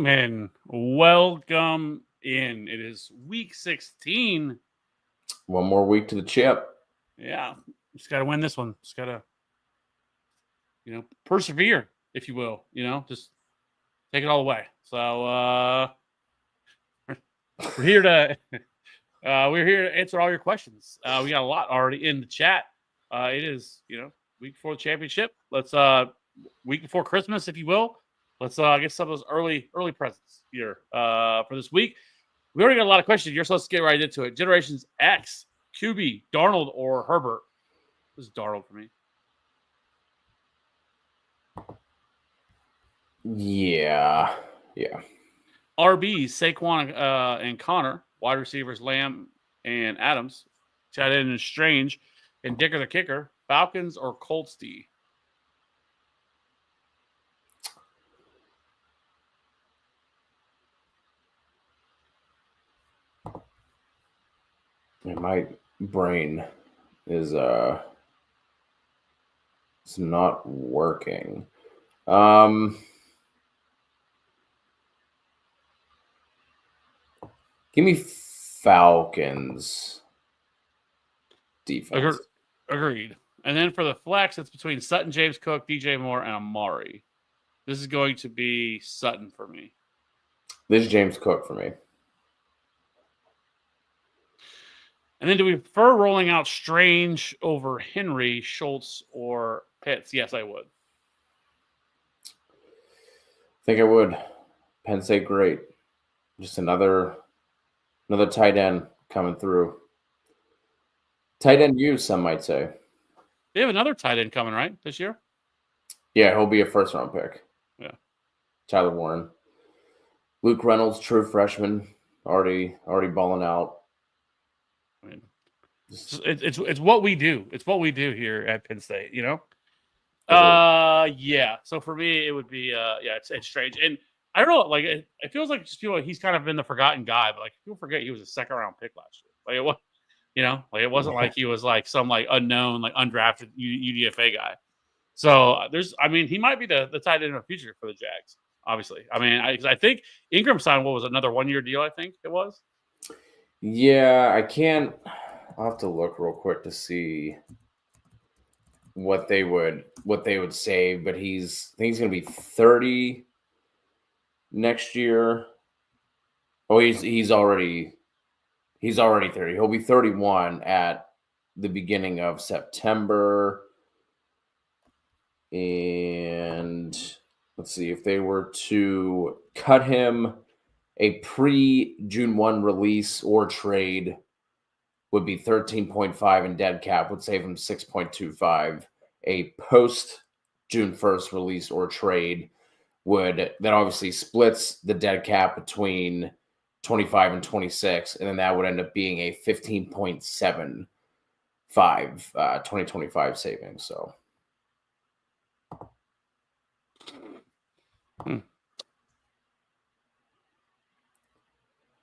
Welcome in. Welcome in. It is week 16. One more week to the chip. Yeah. Just got to win this one. Just got to, persevere, if you will. Just take it all away. So we're here to answer all your questions. We got a lot already in the chat. It is, week before the championship. Let's week before Christmas, if you will. Let's get some of those early presents here for this week. We already got a lot of questions here, so let's get right into it. Generations X, QB, Darnold or Herbert? This is Darnold for me. Yeah. RB, Saquon and Connor. Wide receivers, Lamb and Adams. Tight end is Strange. And Dicker the kicker. Falcons or Colts D? My brain is it's not working. Give me Falcons defense. Agreed. And then for the flex, it's between Sutton, James Cook, DJ Moore, and Amari. This is going to be Sutton for me. This is James Cook for me. And then do we prefer rolling out Strange over Henry, Schultz, or Pitts? Yes, I would. I think I would. Penn State, great. Just another tight end coming through. Tight end use, some might say. They have another tight end coming, right, this year? Yeah, he'll be a first-round pick. Yeah. Tyler Warren. Luke Reynolds, true freshman, already balling out. I mean, it's what we do. It's what we do here at Penn State, Yeah. So for me, it would be it's strange. And I don't know, like it feels like just people he's kind of been the forgotten guy, but like people forget he was a second round pick last year. Like it was, it wasn't like he was like some like unknown, like undrafted UDFA guy. So he might be the tight end of the future for the Jags. Obviously, I think Ingram signed what was another 1 year deal. I think it was. Yeah, I'll have to look real quick to see what they would save, but I think he's going to be 30 next year. Oh, he's already 30. He'll be 31 at the beginning of September. And let's see, if they were to cut him, a pre-June 1 release or trade would be 13.5, and dead cap would save him 6.25. A post-June 1st release or trade that obviously splits the dead cap between 25 and 26, and then that would end up being a 15.75 2025 savings. So.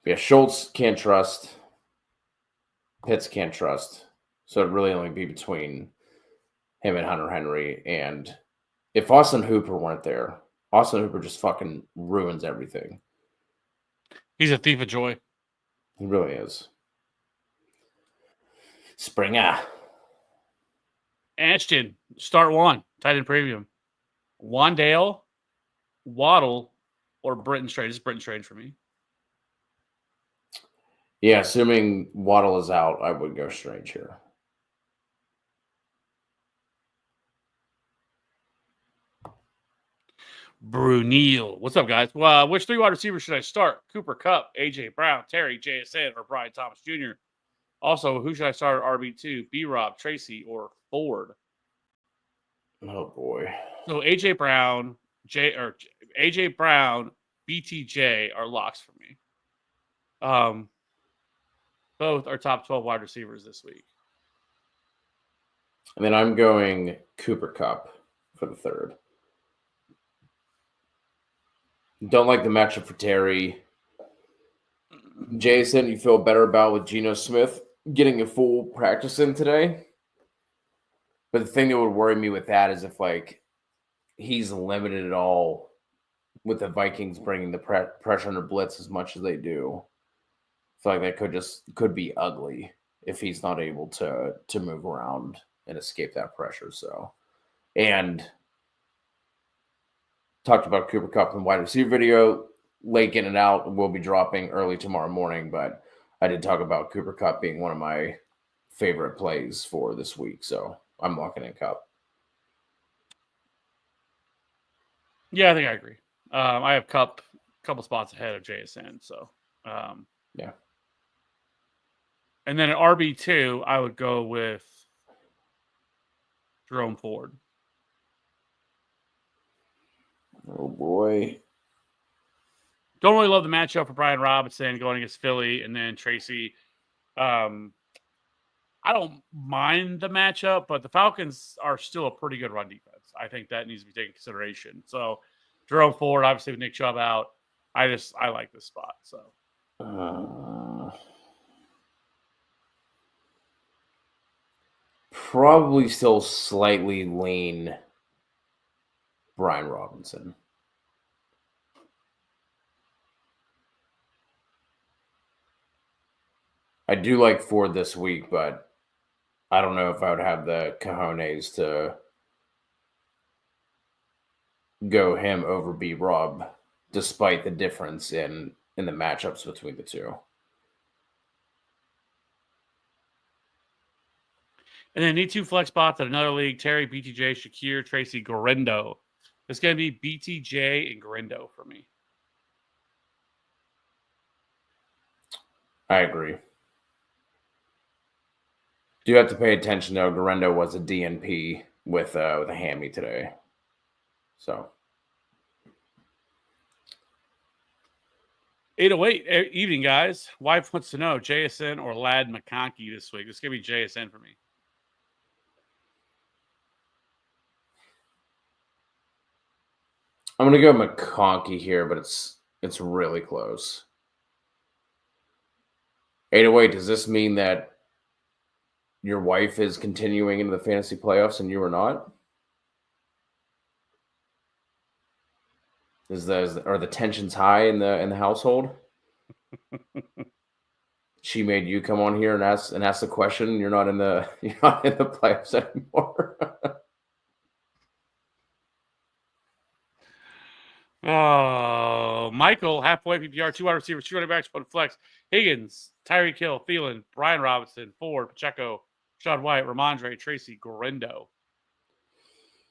Yeah, Schultz can't trust. Pitts can't trust. So it'd really only be between him and Hunter Henry. And if Austin Hooper weren't there, Austin Hooper just fucking ruins everything. He's a thief of joy. He really is. Springer. Ashton, start one. Tight end premium. Wandale, Waddle, or Britton Strange. This is Britton Strange for me. Yeah, assuming Waddle is out, I would go Strange here. Brunil. What's up, guys? Well, which three wide receivers should I start? Cooper Kupp, A.J. Brown, Terry, JSN, or Brian Thomas Jr.? Also, who should I start at RB2? B-Rob, Tracy, or Ford? Oh, boy. So A.J. Brown, BTJ are locks for me. Both are top 12 wide receivers this week. And then I'm going Cooper Kupp for the third. Don't like the matchup for Terry. Jason, you feel better about with Geno Smith getting a full practice in today? But the thing that would worry me with that is if, like, he's limited at all with the Vikings bringing the pressure under blitz as much as they do, I feel like that could be ugly if he's not able to move around and escape that pressure. So, and talked about Cooper Kupp in the wide receiver video. Late in and out will be dropping early tomorrow morning, but I did talk about Cooper Kupp being one of my favorite plays for this week. So I'm locking in Kupp. Yeah, I think I agree. I have Kupp a couple spots ahead of JSN. So, yeah. And then at RB2, I would go with Jerome Ford. Oh, boy. Don't really love the matchup for Brian Robinson going against Philly and then Tracy. I don't mind the matchup, but the Falcons are still a pretty good run defense. I think that needs to be taken into consideration. So Jerome Ford, obviously with Nick Chubb out, I like this spot. So probably still slightly lean Brian Robinson. I do like Ford this week, but I don't know if I would have the cojones to go him over B-Rob, despite the difference in the matchups between the two. And then need 2 flex spots in another league. Terry, BTJ, Shakir, Tracy, Gorindo. It's going to be BTJ and Gorindo for me. I agree. Do have to pay attention, though. Gorindo was a DNP with a hammy today. So 808 evening, guys. Wife wants to know JSN or Ladd McConkey this week. It's going to be JSN for me. I'm going to go McConkey here, but it's really close. 808, does this mean that your wife is continuing into the fantasy playoffs and you are not? Are the tensions high in the household? She made you come on here and ask the question. You're not in the playoffs anymore. Oh, Michael, halfway PPR, 2 wide receivers, 2 running backs, 1 flex. Higgins, Tyreek Hill, Thielen, Brian Robinson, Ford, Pacheco, Rashad White, Ramondre, Tracy, Gorindo.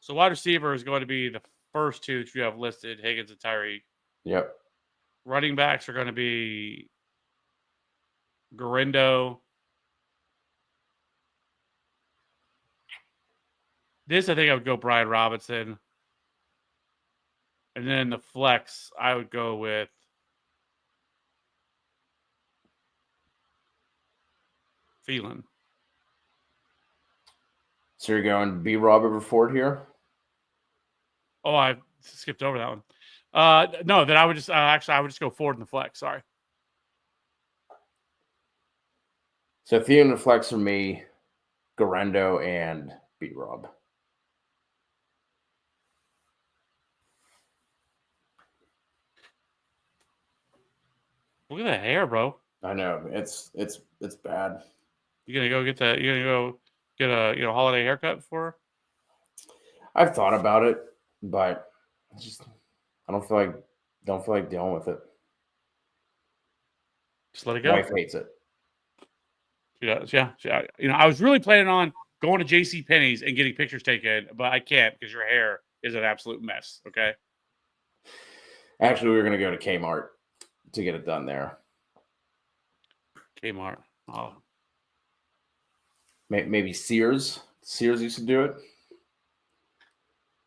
So wide receiver is going to be the first 2 that you have listed, Higgins and Tyreek. Yep. Running backs are going to be Gorindo. This, I think I would go Brian Robinson. And then the flex, I would go with Thielen. So you're going B-Rob over Ford here? Oh, I skipped over that one. No, then I would just I would just go Ford in the flex. Sorry. So Thielen and flex for me, Gorindo and B-Rob. Look at the hair, bro. I know it's bad. You gonna go get a holiday haircut for her? I've thought about it, but I don't feel like dealing with it. Just let it go. Wife hates it. Yeah. I was really planning on going to J.C. Penney's and getting pictures taken, but I can't because your hair is an absolute mess. Okay. Actually, we were gonna go to Kmart to get it done there. Kmart. Oh. Maybe Sears. Sears used to do it.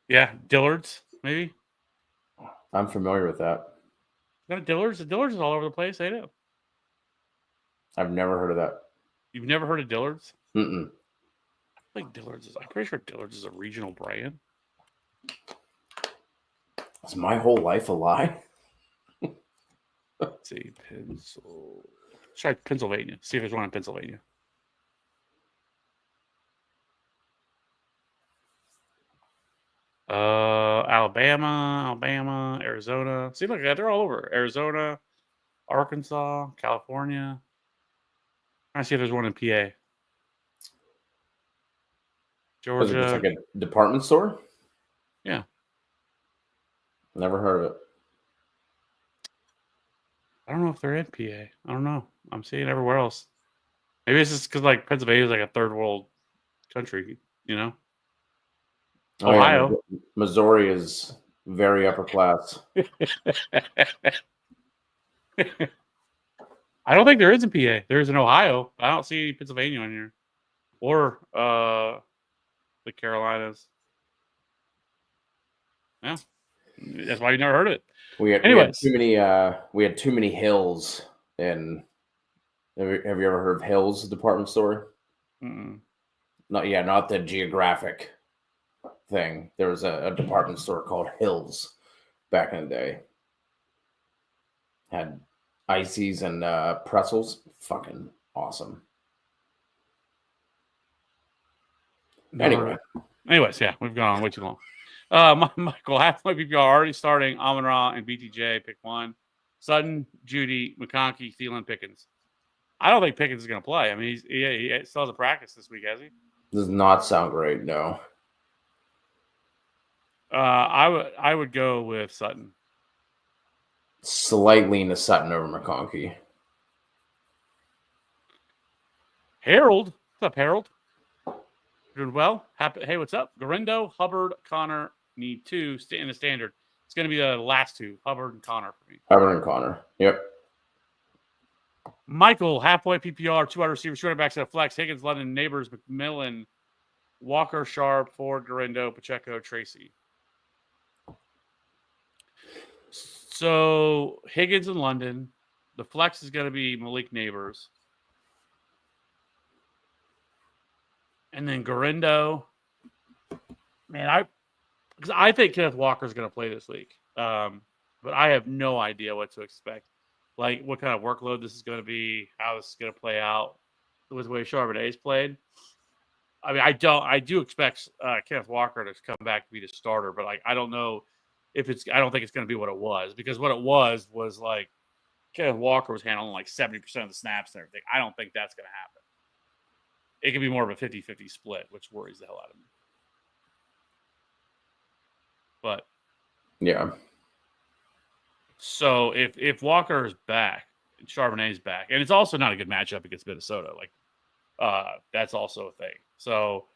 Yeah, Dillard's, maybe. I'm familiar with that. No, Dillard's. The Dillard's is all over the place. They do. I've never heard of that. You've never heard of Dillard's? Mm-mm. I'm pretty sure Dillard's is a regional brand. Is my whole life a lie? Let's see, try Pennsylvania. See if there's one in Pennsylvania. Alabama, Arizona. Seems like they're all over. Arizona, Arkansas, California. I see if there's one in PA. Was it just Georgia. like a department store? Yeah. Never heard of it. I don't know if they're in PA. I don't know. I'm seeing everywhere else. Maybe it's just because like Pennsylvania is like a third world country, you know? Oh yeah, Ohio. Missouri is very upper class. I don't think there is in PA. There's in Ohio. I don't see Pennsylvania on here. Or the Carolinas. Yeah. That's why you never heard of it. We had Anyways. too many Hills in. Have you ever heard of Hills department store? Mm-mm. Not the geographic thing. There was a department store called Hills back in the day. Had ices and pretzels. Fucking awesome. Anyways, yeah, we've gone on way too long. Michael, halfway PPR already starting Amon-Ra and BTJ. Pick one. Sutton, Judy, McConkey, Thielen, Pickens. I don't think Pickens is going to play. I mean, he still has a practice this week, has he? Does not sound great. No. I would go with Sutton. Slightly into Sutton over McConkey. Harold, what's up, Harold? Doing well. Hey, what's up? Garindo, Hubbard, Connor need two in the standard. It's going to be the last two, Hubbard and Connor for me. Hubbard and Connor. Yep. Michael, halfway PPR, 2 wide receivers, running backs at a flex. Higgins, London, Neighbors, McMillan, Walker, Sharp, Ford, Garindo, Pacheco, Tracy. So Higgins and London. The flex is going to be Malik Neighbors. And then Garindo. Man, I think Kenneth Walker is going to play this week. But I have no idea what to expect. Like what kind of workload this is going to be, how this is going to play out with the way Charbonnet's played. I mean, I do expect Kenneth Walker to come back to be the starter, but like I don't know if I don't think it's going to be what it was, because what it was like Kenneth Walker was handling like 70% of the snaps and everything. I don't think that's going to happen. It could be more of a 50-50 split, which worries the hell out of me. But yeah. So if Walker is back, and Charbonnet's back, and it's also not a good matchup against Minnesota, like that's also a thing. So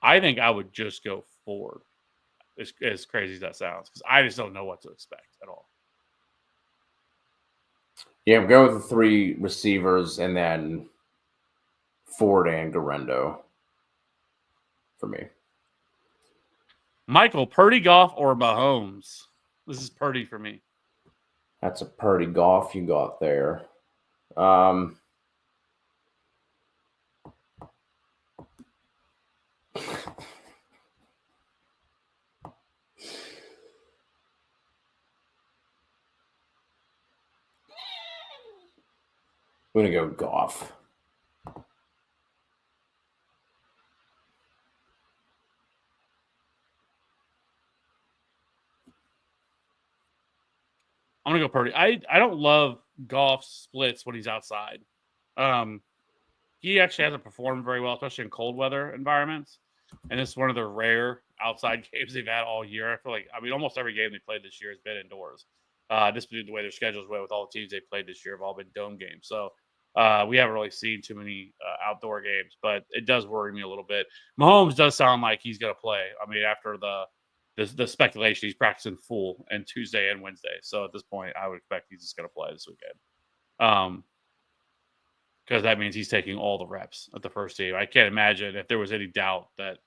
I think I would just go Ford, as crazy as that sounds, because I just don't know what to expect at all. Yeah, I'm going with the 3 receivers and then Ford and Garindo for me. Michael, Purdy, Goff, or Mahomes? This is Purdy for me. That's a Purdy Goff you got there. I'm going to go Goff. I'm going to go Purdy. I don't love Goff's splits when he's outside. He actually hasn't performed very well, especially in cold weather environments. And this is one of the rare outside games they've had all year. I feel like, almost every game they played this year has been indoors. Just the way their schedules went with all the teams they played this year have all been dome games. So we haven't really seen too many outdoor games, but it does worry me a little bit. Mahomes does sound like he's going to play. I mean, after the speculation, he's practicing full and Tuesday and Wednesday. So at this point, I would expect he's just going to play this weekend. Because that means he's taking all the reps at the first team. I can't imagine if there was any doubt that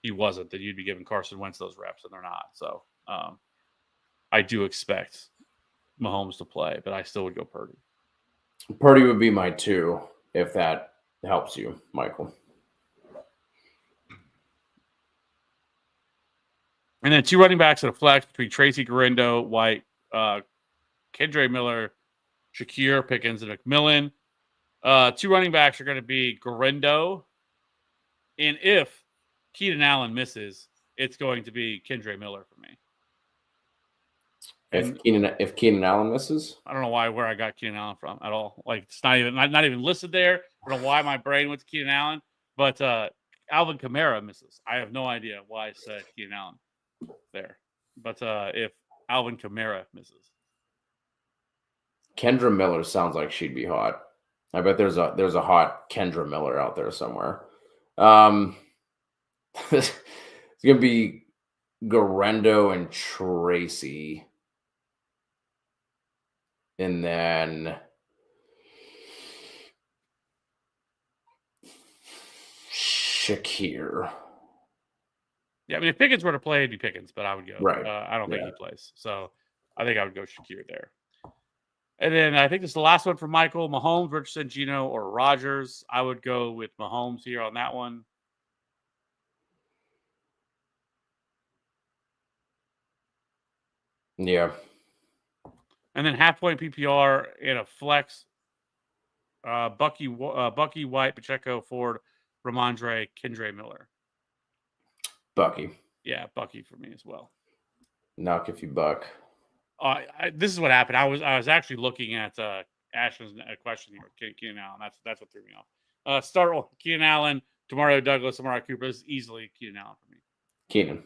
he wasn't, that you'd be giving Carson Wentz those reps, and they're not. So I do expect Mahomes to play, but I still would go Purdy. Purdy would be my 2, if that helps you, Michael. And then 2 running backs at a flex between Tracy, Garindo, White, Kendre Miller, Shakir, Pickens, and McMillan. 2 running backs are going to be Garindo, and if Keenan Allen misses, it's going to be Kendre Miller for me. If Keenan Allen misses, I don't know where I got Keenan Allen from at all. Like it's not even listed there. I don't know why my brain went to Keenan Allen, but Alvin Kamara misses. I have no idea why I said Keenan Allen there. But if Alvin Kamara misses, Kendra Miller sounds like she'd be hot. I bet there's a hot Kendra Miller out there somewhere. It's gonna be Garendo and Tracy. And then Shakir. Yeah, I mean, if Pickens were to play, it'd be Pickens, but I would go. Right. I don't think he plays. So I think I would go Shakir there. And then I think this is the last one for Michael. Mahomes, Richardson, Gino, or Rodgers. I would go with Mahomes here on that one. Yeah. And then half-point PPR in a flex. Bucky White, Pacheco, Ford, Ramondre, Kendre Miller. Bucky. Yeah, Bucky for me as well. Knock if you buck. This is what happened. I was actually looking at Ashton's question here. Keenan Allen. That's what threw me off. Start with Keenan Allen, Demario Douglas, Amari Cooper. This is easily Keenan Allen for me. Keenan.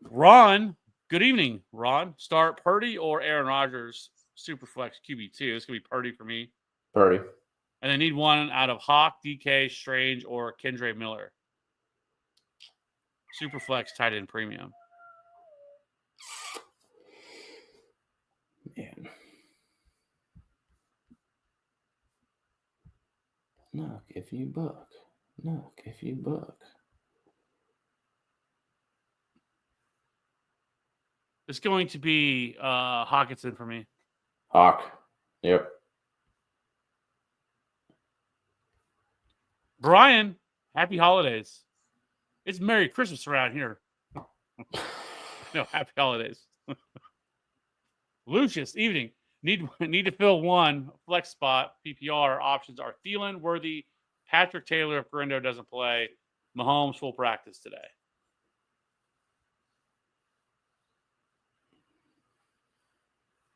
Ron, good evening, Ron. Start Purdy or Aaron Rodgers, Superflex QB2. It's going to be Purdy for me. Purdy. And I need one out of Hawk, DK, Strange, or Kendre Miller. Superflex tight end premium. Man. Knock if you buck. Knock if you buck. It's going to be Hawkinson for me. Hawk. Yep. Brian, happy holidays. It's Merry Christmas around here. No, happy holidays. Lucius, evening. Need to fill one flex spot. PPR options are Thielen, Worthy, Patrick Taylor if Grindo doesn't play, Mahomes full practice today.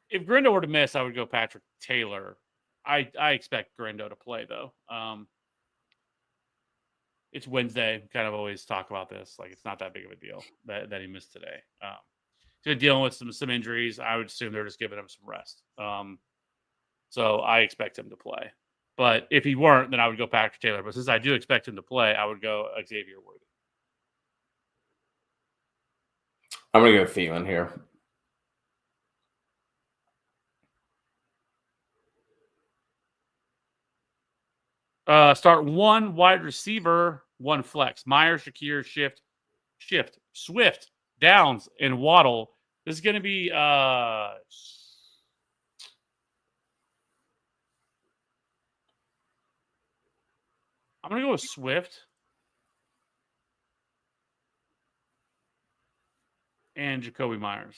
If Grindo were to miss, I would go Patrick Taylor. I expect Grindo to play though. It's Wednesday. We kind of always talk about this. Like it's not that big of a deal that he missed today. He's dealing with some injuries. I would assume they're just giving him some rest. So I expect him to play. But if he weren't, then I would go Patrick Taylor. But since I do expect him to play, I would go Xavier Worthy. I'm going to go Thielen here. Start one wide receiver, one flex. Myers, Shakir, Shift, Swift, Downs, and Waddle. This is going to be I'm going to go with Swift and Jacoby Myers.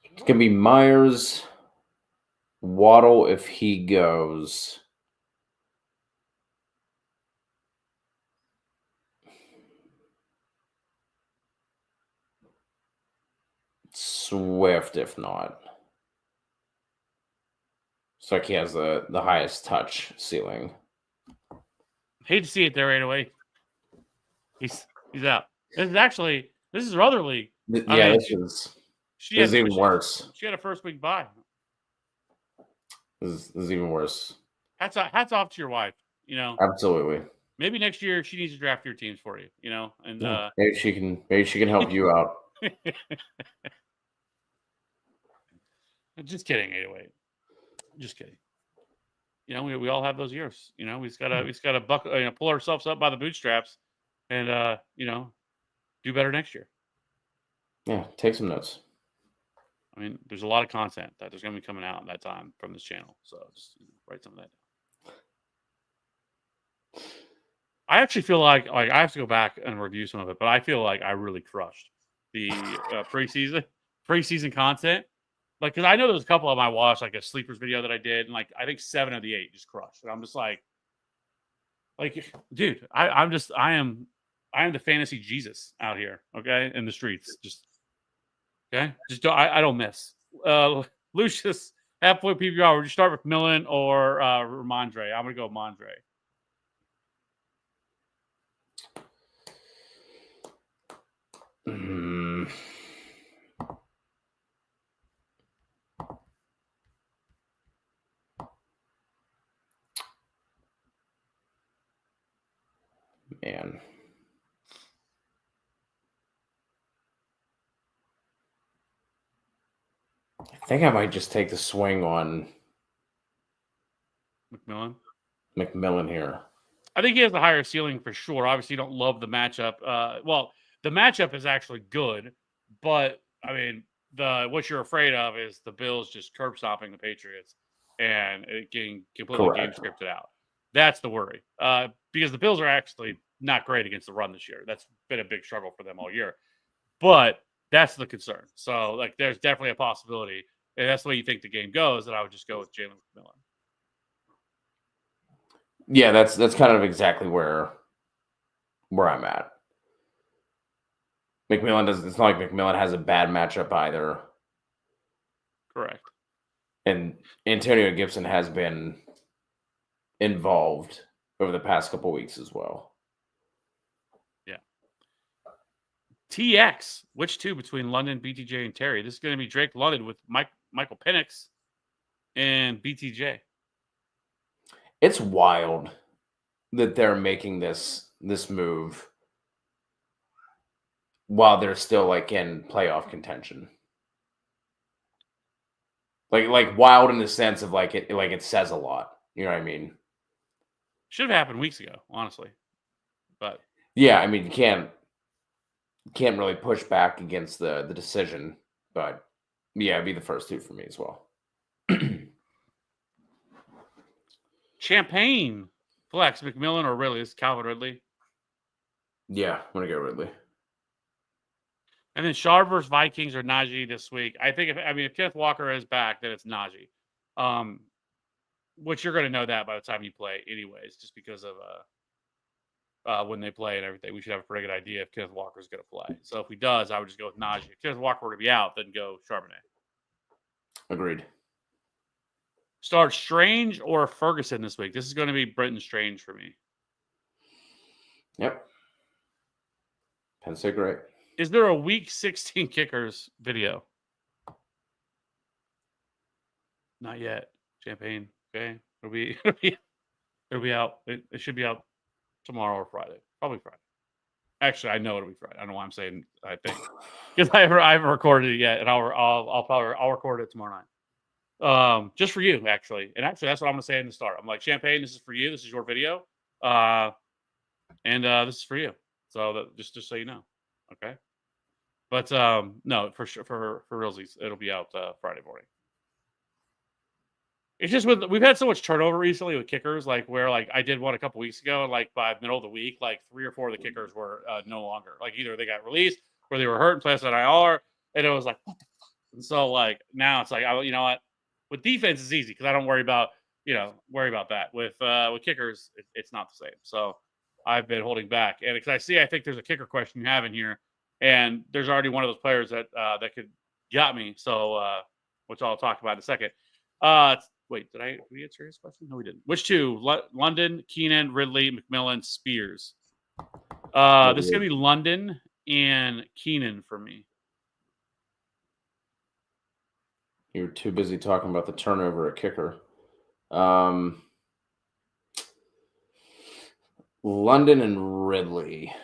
It's going to be Myers, Waddle if he goes. Swift if not. It's like he has the highest touch ceiling. Hate to see it there right away. He's out. This is her other league. Yeah, this is even worse. She had a first week bye. This is even worse. Hats off to your wife. You know, absolutely. Maybe next year she needs to draft your teams for you. You know, and maybe she can help you out. Just kidding, 808. Just kidding. You know, we all have those years. You know, we just gotta pull ourselves up by the bootstraps, and do better next year. Yeah, take some notes. I mean, there's a lot of content that there's going to be coming out at that time from this channel. So just write some of that down. I actually feel like I have to go back and review some of it, but I feel like I really crushed the preseason content. Because I know there's a couple of them I watched, like a sleepers video that I did, and I think 7 of the 8 just crushed. And I'm just like, Like, dude, I am the fantasy Jesus out here, okay, in the streets. Just okay, just don't I don't miss. Lucius, half-point PPR. Would you start with McMillan or Ramondre? I'm gonna go Mondre. Man. I think I might just take the swing on McMillan here. I think he has a higher ceiling for sure. Obviously, you don't love the matchup. Well, the matchup is actually good, but I mean, what you're afraid of is the Bills just curb stomping the Patriots and it getting completely game scripted out. That's the worry. Because the Bills are actually not great against the run this year. That's been a big struggle for them all year. But that's the concern. So, like, there's definitely a possibility, and that's the way you think the game goes, that I would just go with Jalen McMillan. Yeah, that's kind of exactly where I'm at. McMillan doesn't. It's not like McMillan has a bad matchup either. Correct. And Antonio Gibson has been involved over the past couple weeks as well. Yeah. TX, which two between London, BTJ, and Terry? This is going to be Drake London with Michael Penix and BTJ. It's wild that they're making this move while they're still like in playoff contention. Like wild in the sense of like it says a lot. You know what I mean? Should have happened weeks ago, honestly. But yeah, I mean you can't really push back against the decision, but yeah, it'd be the first two for me as well. Champagne, Flex, McMillan, or Ridley? This is Calvin Ridley. Yeah, I'm gonna go Ridley. And then Shard versus Vikings or Najee this week. I think if Kenneth Walker is back, then it's Najee. Which you're going to know that by the time you play, anyways, just because of when they play and everything. We should have a pretty good idea if Kenneth Walker is going to play. So if he does, I would just go with Najee. If Kenneth Walker were to be out, then go Charbonnet. Agreed. Start Strange or Ferguson this week. This is going to be Brenton Strange for me. Yep. Penn State great. Is there a week 16 kickers video? Not yet. Champagne. Okay. It'll be out. It should be out tomorrow or Friday. Probably Friday. Actually, I know it'll be Friday. I don't know why I'm saying I think. Because I haven't recorded it yet, and I'll record it tomorrow night. Just for you, actually. And actually that's what I'm gonna say in the start. I'm like, Champagne, this is for you, this is your video. And this is for you. So just so you know. Okay. But no, for sure, for realsies, it'll be out Friday morning. It's just we've had so much turnover recently with kickers, like where like I did one a couple weeks ago, and like by middle of the week, like 3 or 4 of the kickers were no longer. Like either they got released or they were hurt and placed on IR, and it was like, what the fuck? And so like now it's like, you know what? With defense it's easy because I don't worry about that. With kickers, it's not the same. So I've been holding back, and because I think there's a kicker question you have in here. And there's already one of those players that got me. So, which I'll talk about in a second. Wait, did we answer his question? No, we didn't. Which two? London, Keenan, Ridley, McMillan, Spears. This is gonna be London and Keenan for me. You were too busy talking about the turnover at kicker. London and Ridley.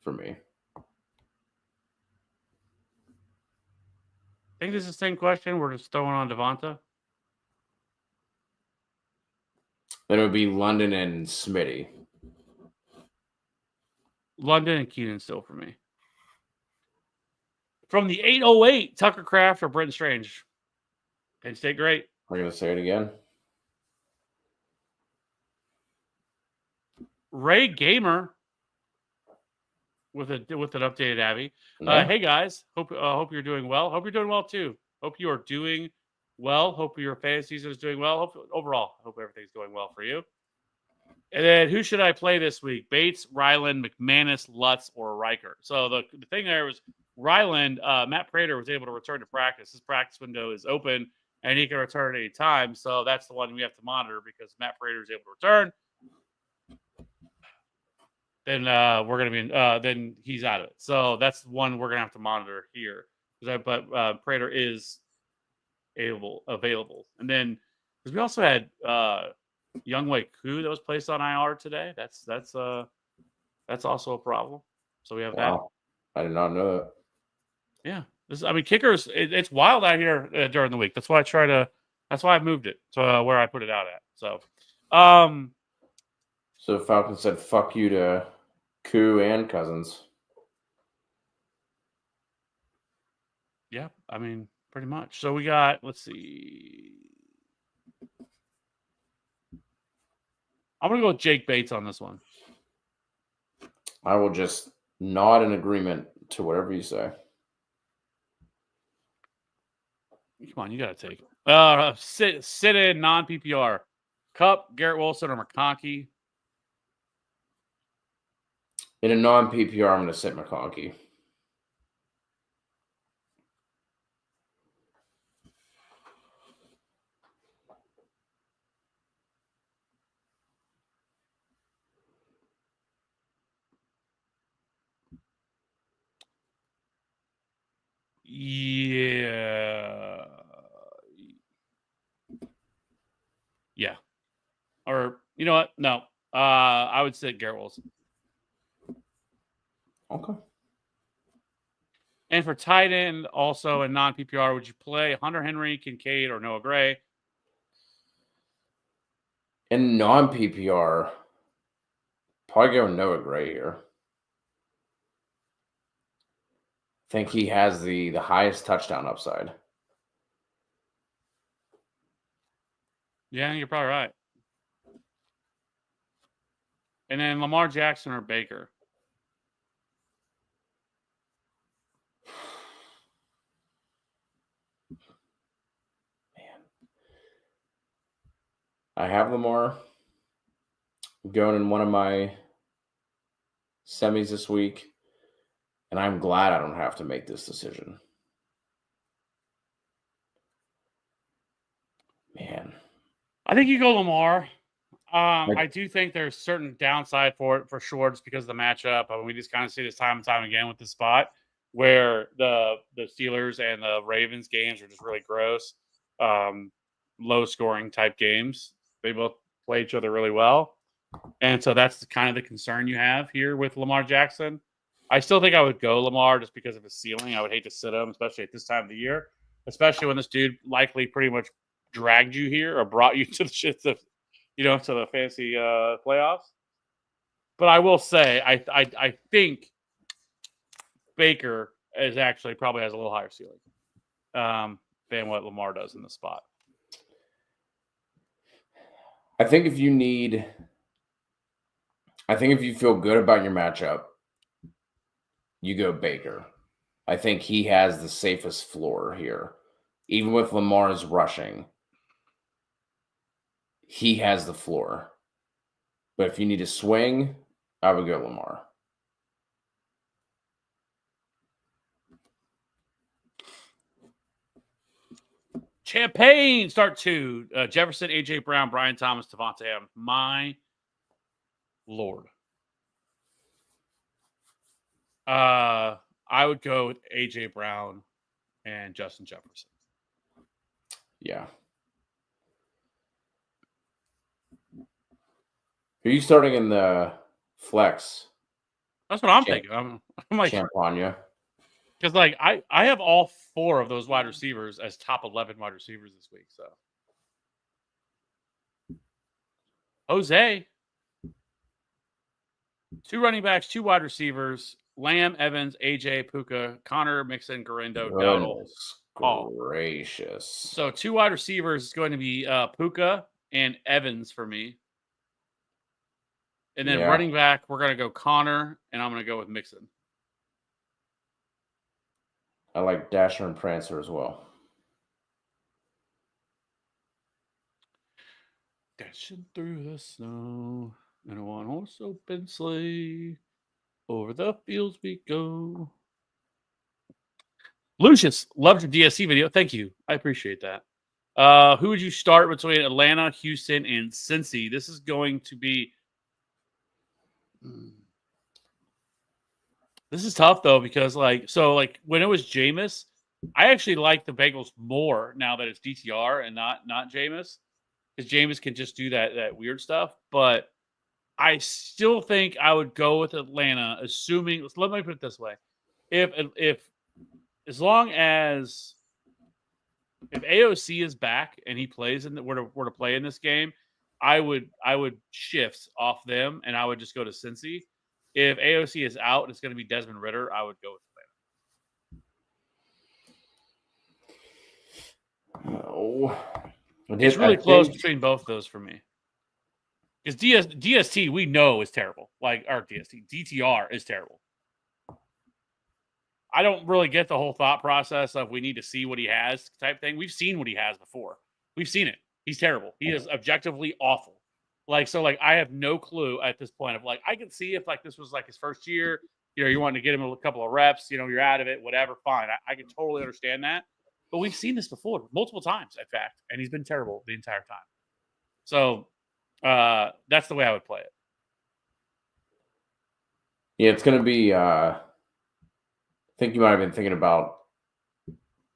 For me. I think this is the same question. We're just throwing on Devonta. Then it would be London and Smitty. London and Keenan still for me. From the 808, Tucker Kraft or Brenton Strange? Penn State great. We're going to say it again. Ray Gamer with an updated Abby. Hey guys, hope you're doing well. Hope you're doing well too. Hope you are doing well. Hope your fantasy season is doing well. Hope everything's going well for you. And then who should I play this week? Bates, Ryland, McManus, Lutz, or Riker. So the thing there was Ryland, Matt Prater was able to return to practice. His practice window is open and he can return at any time. So that's the one we have to monitor because Matt Prater is able to return. Then we're going to be then he's out of it. So that's the one we're going to have to monitor here. But Prater is available. And then because we also had Younghoe Koo that was placed on IR today. That's also a problem. So we have Wow. I did not know that. that. Yeah, kickers. It's wild out here during the week. That's why I moved it to where I put it out at. So, So Falcon said, "Fuck you" to Koo and Cousins. Yeah, pretty much. So we got. Let's see. I'm going to go with Jake Bates on this one. I will just nod in agreement to whatever you say. Come on, you got to take it. Sit in non-PPR. Cup, Garrett Wilson, or McConkey. In a non-PPR, I'm going to sit McConkey. Yeah. Or you know what? No. I would sit Garrett Wilson. Okay. And for tight end, also in non-PPR, would you play Hunter Henry, Kincaid, or Noah Gray? In non-PPR, probably go Noah Gray here. I think he has the highest touchdown upside. Yeah, you're probably right. And then Lamar Jackson or Baker? Man. I have Lamar going in one of my semis this week, and I'm glad I don't have to make this decision. Man. I think you go Lamar. I do think there's certain downside for it for sure, just because of the matchup. We just kind of see this time and time again with the spot where the Steelers and the Ravens games are just really gross, low scoring type games. They both play each other really well, and so that's kind of the concern you have here with Lamar Jackson. I still think I would go Lamar just because of his ceiling. I would hate to sit him, especially at this time of the year, especially when this dude likely pretty much dragged you here or brought you to the shits of, to the fantasy playoffs. But I will say, I think Baker is actually probably has a little higher ceiling than what Lamar does in the spot. I think if you feel good about your matchup, you go Baker. I think he has the safest floor here. Even with Lamar's rushing, he has the floor. But if you need a swing, I would go Lamar. Champagne start 2. Jefferson, A.J. Brown, Brian Thomas, Devontae Adams. My Lord. I would go with A.J. Brown and Justin Jefferson. Yeah. Who are you starting in the flex? That's what I'm thinking. I'm like Champagne. Because I have all 4 of those wide receivers as top 11 wide receivers this week. So Jose, 2 running backs, 2 wide receivers: Lamb, Evans, AJ, Puka, Connor, Mixon, Garindo, Dowdle. Gracious. So 2 wide receivers is going to be Puka and Evans for me. And then running back, we're going to go Connor, and I'm going to go with Mixon. I like Dasher and Prancer as well. Dashing through the snow. In a one-horse open sleigh, over the fields we go. Lucius, loved your DSC video. Thank you. I appreciate that. Who would you start between Atlanta, Houston, and Cincy? This is going to be. This is tough though because when it was Jameis, I actually like the Bengals more now that it's DTR and not Jameis, because Jameis can just do that weird stuff. But I still think I would go with Atlanta, assuming. Let me put it this way: if as long as if AOC is back and he plays were to play in this game, I would shift off them and I would just go to Cincy. If AOC is out and it's going to be Desmond Ridder, I would go with Atlanta. Oh, It's really close between both of those for me. Because DST we know is terrible. DTR is terrible. I don't really get the whole thought process of we need to see what he has type thing. We've seen what he has before. We've seen it. He's terrible. He is objectively awful. I have no clue at this point of I can see if this was his first year, you want to get him a couple of reps, you're out of it, whatever, fine. I can totally understand that. But we've seen this before multiple times, in fact, and he's been terrible the entire time. So that's the way I would play it. Yeah, it's going to be, I think you might have been thinking about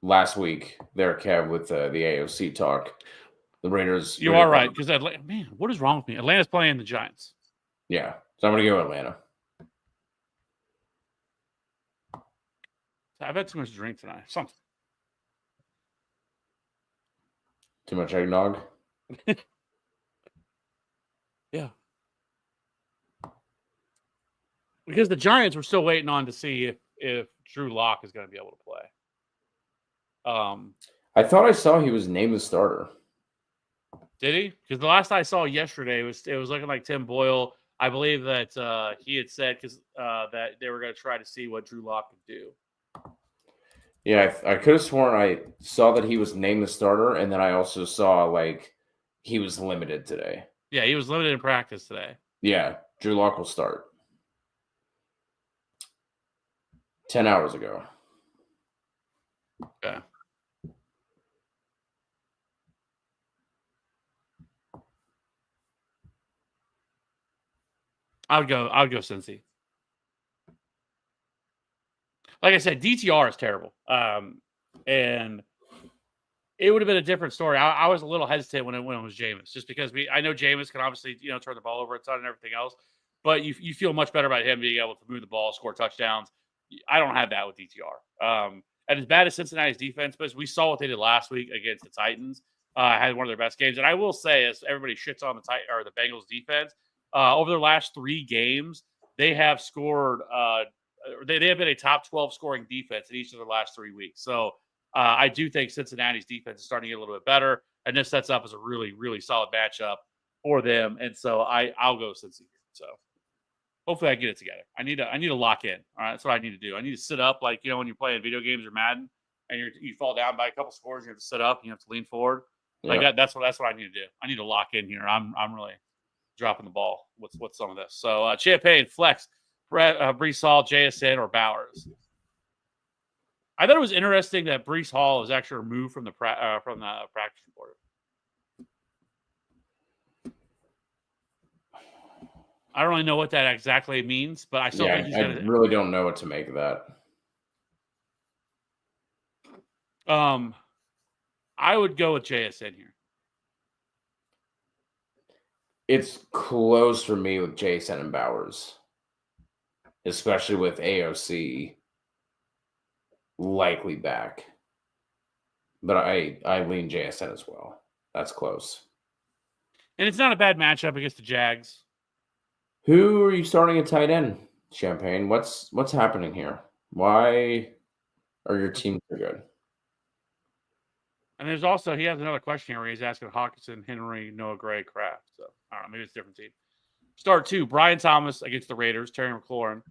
last week there, Kev, with the AOC talk. The Raiders. You are right, because man, what is wrong with me? Atlanta's playing the Giants. Yeah, so I'm going to go Atlanta. I've had too much to drink tonight. Something. Too much eggnog? Yeah. Because the Giants were still waiting on to see if Drew Lock is going to be able to play. I thought I saw he was named the starter. Did he? Because the last I saw yesterday it was looking like Tim Boyle. I believe that he had said that they were going to try to see what Drew Lock could do. Yeah, I could have sworn I saw that he was named the starter, and then I also saw he was limited today. Yeah, he was limited in practice today. Yeah, Drew Lock will start. 10 hours ago. Okay. I would go Cincy. Like I said, DTR is terrible. And it would have been a different story. I was a little hesitant when it was Jameis, just because I know Jameis can obviously, turn the ball over a ton and everything else, but you feel much better about him being able to move the ball, score touchdowns. I don't have that with DTR. And as bad as Cincinnati's defense, but we saw what they did last week against the Titans. Had one of their best games. And I will say, as everybody shits on the Bengals defense, over their last 3 games, they have scored. They have been a top 12 scoring defense in each of their last 3 weeks. So I do think Cincinnati's defense is starting to get a little bit better, and this sets up as a really, really solid matchup for them. And so I'll go Cincy here. So hopefully I get it together. I need to lock in. All right, that's what I need to do. I need to sit up when you're playing video games or Madden, and you fall down by a couple scores, you have to sit up, and you have to lean forward. That's what I need to do. I need to lock in here. I'm really dropping the ball with some of this. So Champagne, Flex, Breece Hall, JSN, or Bowers. I thought it was interesting that Breece Hall is actually removed from the practice report. I don't really know what that exactly means, but I still think he's going to. I really don't know what to make of that. I would go with JSN here. It's close for me with JSN and Bowers, especially with AOC likely back. But I lean JSN as well. That's close. And it's not a bad matchup against the Jags. Who are you starting at tight end, Champagne? What's happening here? Why are your teams so good? And there's also, he has another question here where he's asking Hawkinson, Henry, Noah Gray, Kraft. So I don't know, maybe it's a different team. Start 2, Brian Thomas against the Raiders, Terry McLaurin,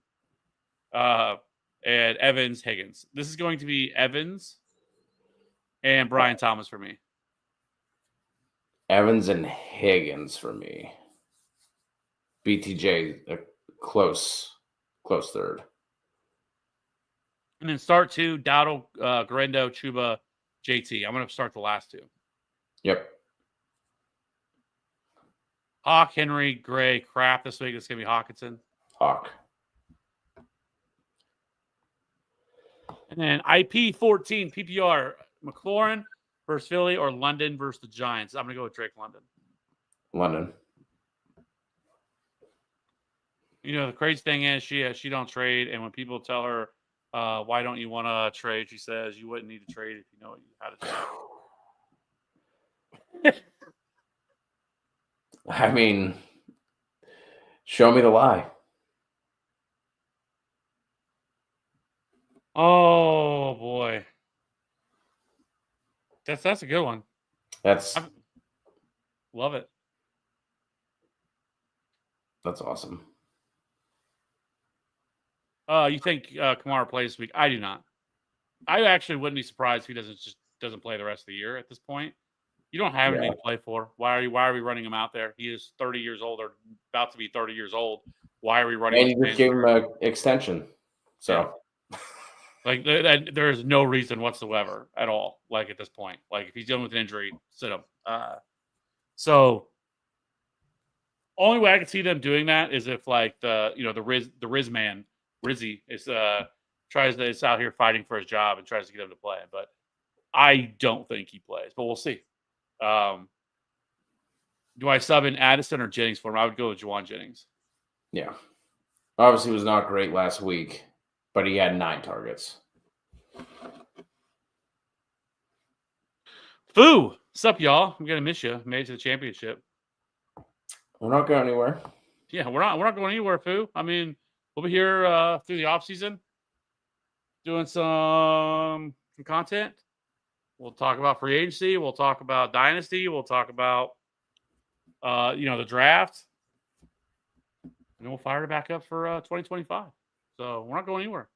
and Evans, Higgins. This is going to be Evans and Brian Thomas for me. Evans and Higgins for me. BTJ a close third. And then start 2, Dowdle, Garendo, Chuba, JT. I'm going to start the last 2. Yep. Hawk, Henry, Gray, Kraft this week. It's going to be Hawkinson. Hawk. And then IP 14, PPR, McLaurin versus Philly or London versus the Giants. I'm going to go with Drake London. London. You know, the crazy thing is she don't trade. And when people tell her, why don't you want to trade? She says, you wouldn't need to trade if you know how to trade. I mean, show me the lie. Oh, boy. That's a good one. Love it. That's awesome. You think Kamara plays this week? I do not. I actually wouldn't be surprised if he doesn't play the rest of the year at this point. You don't have anything to play for. Why are we running him out there? He is 30 years old or about to be 30 years old. Why are we running him? And you just gave him an extension. So like there is no reason whatsoever at all. Like at this point, like if he's dealing with an injury, sit him. So only way I can see them doing that is if like the Riz man Rizzy is is out here fighting for his job and tries to get him to play. But I don't think he plays. But we'll see. Do I sub in Addison or Jennings for him? I would go with Juwan Jennings. Yeah. Obviously was not great last week, but he had 9 targets. Foo! What's up, y'all? I'm gonna miss you. Made it to the championship. We're not going anywhere. Yeah, we're not going anywhere, Foo. I mean, we'll be here through the off season, doing some content. We'll talk about free agency. We'll talk about dynasty. We'll talk about the draft. And then we'll fire it back up for 2025. So we're not going anywhere.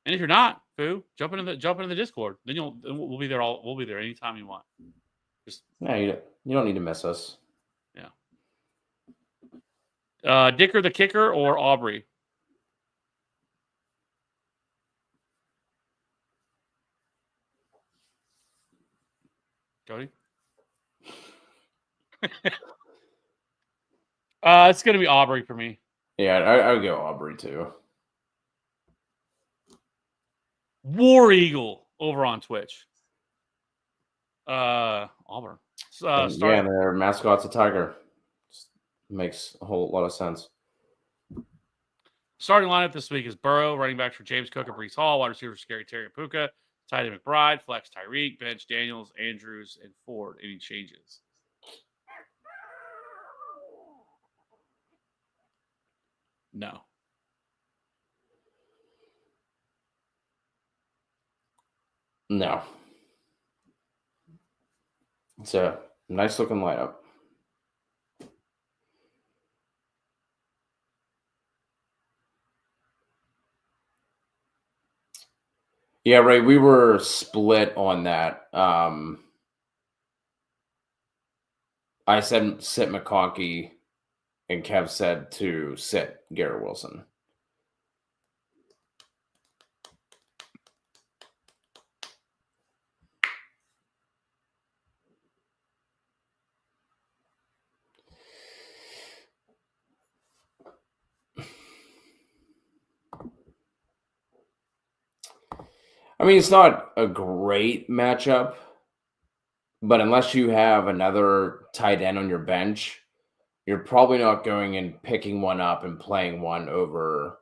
And if you're not, Foo, jump into the Discord. Then we'll be there we'll be there anytime you want. You don't need to miss us. Yeah. Dicker the kicker or Aubrey? Cody? It's gonna be Aubrey for me. Yeah, I would go Aubrey too. War Eagle over on Twitch. Auburn. Their mascot's a tiger. Makes a whole lot of sense. Starting lineup this week is Burrow, running backs for James Cook and Breece Hall, wide receivers Scary Terry and Puka, tight end McBride, flex Tyreek, bench Daniels, Andrews, and Ford. Any changes? No. No. It's a nice looking lineup. Yeah, Ray, we were split on that. I said sit McConkey, and Kev said to sit Garrett Wilson. I mean, it's not a great matchup, but unless you have another tight end on your bench, you're probably not going and picking one up and playing one over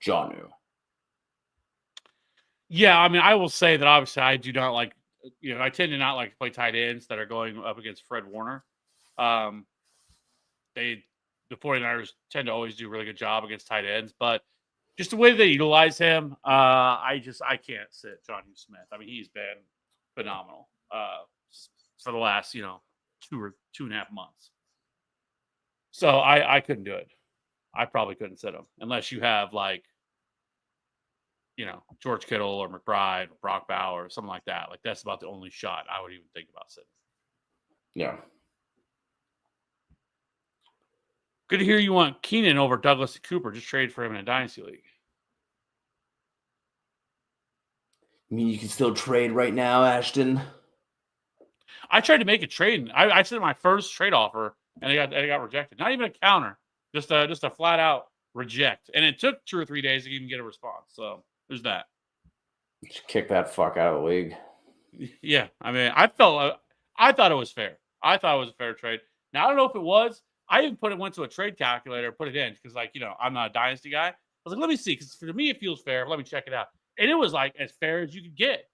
Jonnu. Yeah, I mean, I will say that obviously I do not like, I tend to not like to play tight ends that are going up against Fred Warner. The 49ers tend to always do a really good job against tight ends, but just the way they utilize him, I can't sit Jonnu Smith. I mean, he's been phenomenal for the last, 2 or 2.5 months. So I couldn't do it. I probably couldn't sit him unless you have like, George Kittle or McBride, or Brock Bauer, or something like that. Like that's about the only shot I would even think about sitting. Yeah. Good to hear you want Keenan over Douglas and Cooper. Just trade for him in a dynasty league. I mean, you can still trade right now, Ashton. I tried to make a trade. I sent my first trade offer, and it got rejected. Not even a counter, just a flat out reject. And it took 2 or 3 days to even get a response. So there's that. Just kick that fuck out of the league. Yeah, I mean, I thought it was fair. I thought it was a fair trade. Now I don't know if it was. I even went to a trade calculator, put it in because, like, I'm not a dynasty guy. I was like, let me see, because for me it feels fair. Let me check it out, and it was like as fair as you could get,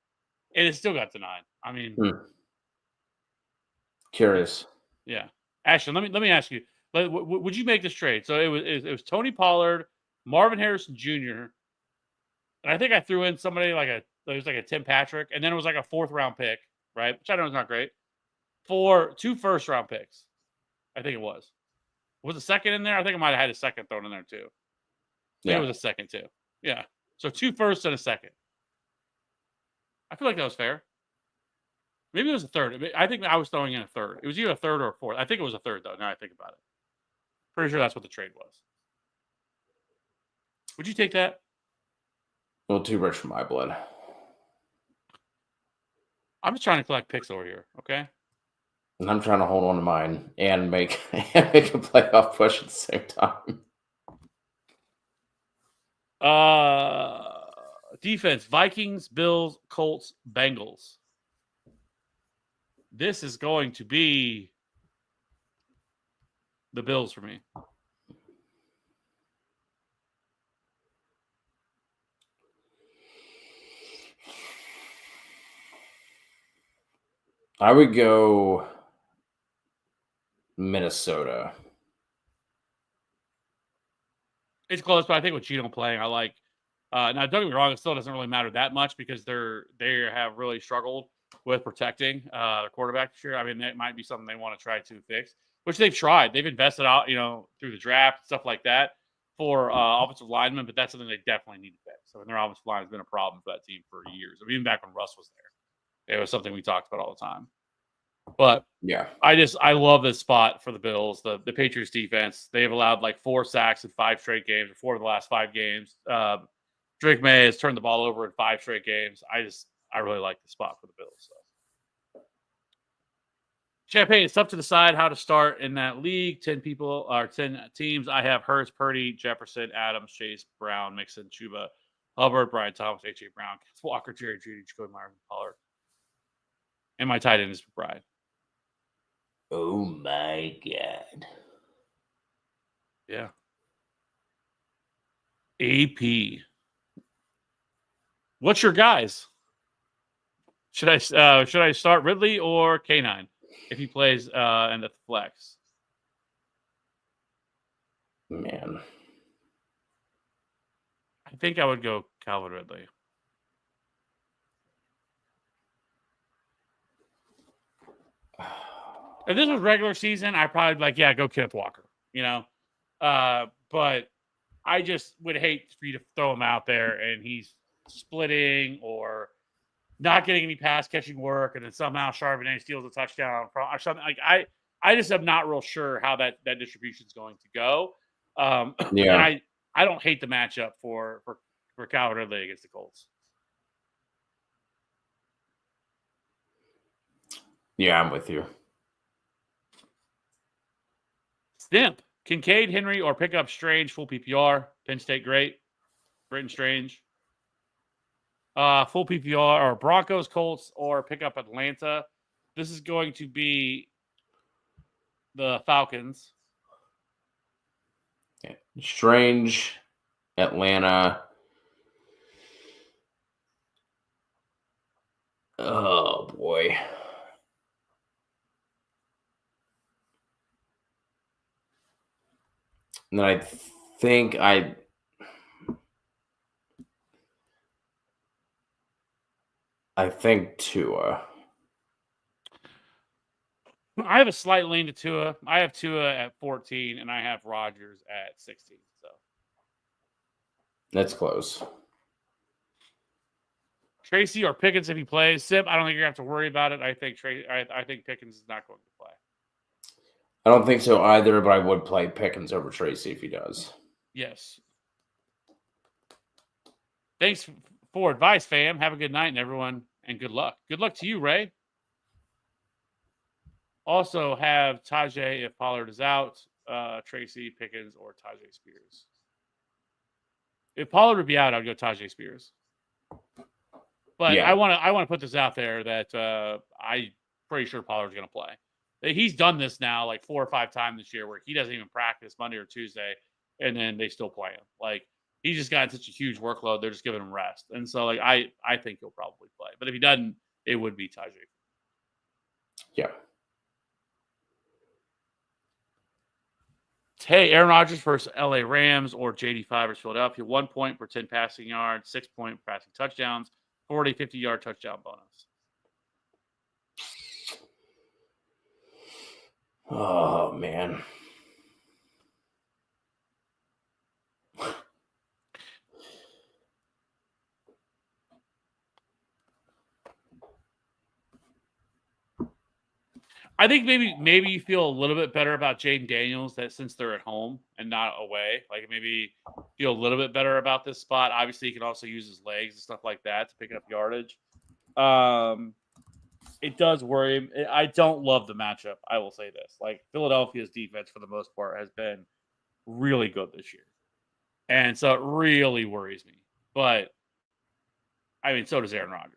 and it still got denied. I mean, Curious. yeah. Ashton, let me ask you: would you make this trade? So it was Tony Pollard, Marvin Harrison Jr., and I think I threw in somebody it was like a Tim Patrick, and then it was like a 4th round pick, right? Which I know is not great. For 2 first round picks, I think it was. Was a second in there? I think I might have had a second thrown in there too. Yeah, it was a second too. Yeah. So 2 firsts and a second. I feel like that was fair. Maybe it was a third. I think I was throwing in a third. It was either a third or a fourth. I think it was a third, though, now I think about it. Pretty sure that's what the trade was. Would you take that? A little too rich for my blood. I'm just trying to collect picks over here, okay? And I'm trying to hold on to mine and make a playoff push at the same time. Defense: Vikings, Bills, Colts, Bengals. This is going to be the Bills for me. I would go Minnesota. It's close, but I think with Geno playing, I like. Now, don't get me wrong; it still doesn't really matter that much because they have really struggled with protecting their quarterback this year. I mean, that might be something they want to try to fix, which they've tried. They've invested out, through the draft, stuff like that for offensive linemen, but that's something they definitely need to fix. So their offensive line has been a problem for that team for years. I mean, even back when Russ was there, it was something we talked about all the time. But yeah, I love this spot for the Bills. The Patriots defense, they've allowed like 4 sacks in 5 straight games, 4 of the last 5 games. Drake May has turned the ball over in 5 straight games. I really like the spot for the Bills. So. Champagne, it's tough to decide how to start in that league. 10 people or 10 teams. I have Hurts, Purdy, Jefferson, Adams, Chase, Brown, Mixon, Chuba, Hubbard, Brian Thomas, A.J. Brown, Walker, Jerry Jeudy, Jacoby Myers, and Pollard. And my tight end is McBride. Oh my God. Yeah. AP. What's your guys? Should I start Ridley or K9 if he plays in the flex? Man. I think I would go Calvin Ridley. If this was regular season, I'd probably be like, yeah, go Kenneth Walker, but I just would hate for you to throw him out there and he's splitting or not getting any pass catching work, and then somehow Charbonnet steals a touchdown or something. Like I just am not real sure how that distribution is going to go. Yeah, and I don't hate the matchup for Calvin Ridley against the Colts. Yeah, I'm with you. Stimp, Kincaid, Henry, or pick up Strange, full PPR. Penn State, great. Britton Strange. Full PPR, or Broncos, Colts, or pick up Atlanta. This is going to be the Falcons. Yeah. Strange, Atlanta. Oh, boy. And then I think Tua. I have a slight lean to Tua. I have Tua at 14, and I have Rodgers at 16. So that's close. Tracy or Pickens if he plays. Sip, I don't think you're gonna have to worry about it. I think I think Pickens is not going to play. I don't think so either, but I would play Pickens over Tracy if he does. Yes. Thanks for advice, fam. Have a good night, and everyone, and good luck. Good luck to you, Ray. Also have Tajay if Pollard is out, Tracy, Pickens, or Tajay Spears. If Pollard would be out, I'd go Tajay Spears. But Yeah. I want to put this out there that I'm pretty sure Pollard's going to play. He's done this now like 4 or 5 times this year where he doesn't even practice Monday or Tuesday, and then they still play him. Like he's just got such a huge workload, they're just giving him rest. And so like I think he'll probably play. But if he doesn't, it would be Tajay. Yeah. Hey, Aaron Rodgers versus LA Rams or JD5 versus Philadelphia. 1 point per 10 passing yards, 6 point passing touchdowns, 40, 50-yard touchdown bonus. Oh, man. I think maybe you feel a little bit better about Jaden Daniels that since they're at home and not away, like maybe feel a little bit better about this spot. Obviously, he can also use his legs and stuff like that to pick up yardage. It does worry him. I don't love the matchup. I will say this: like Philadelphia's defense for the most part has been really good this year, and so it really worries me. But I mean, so does Aaron Rodgers.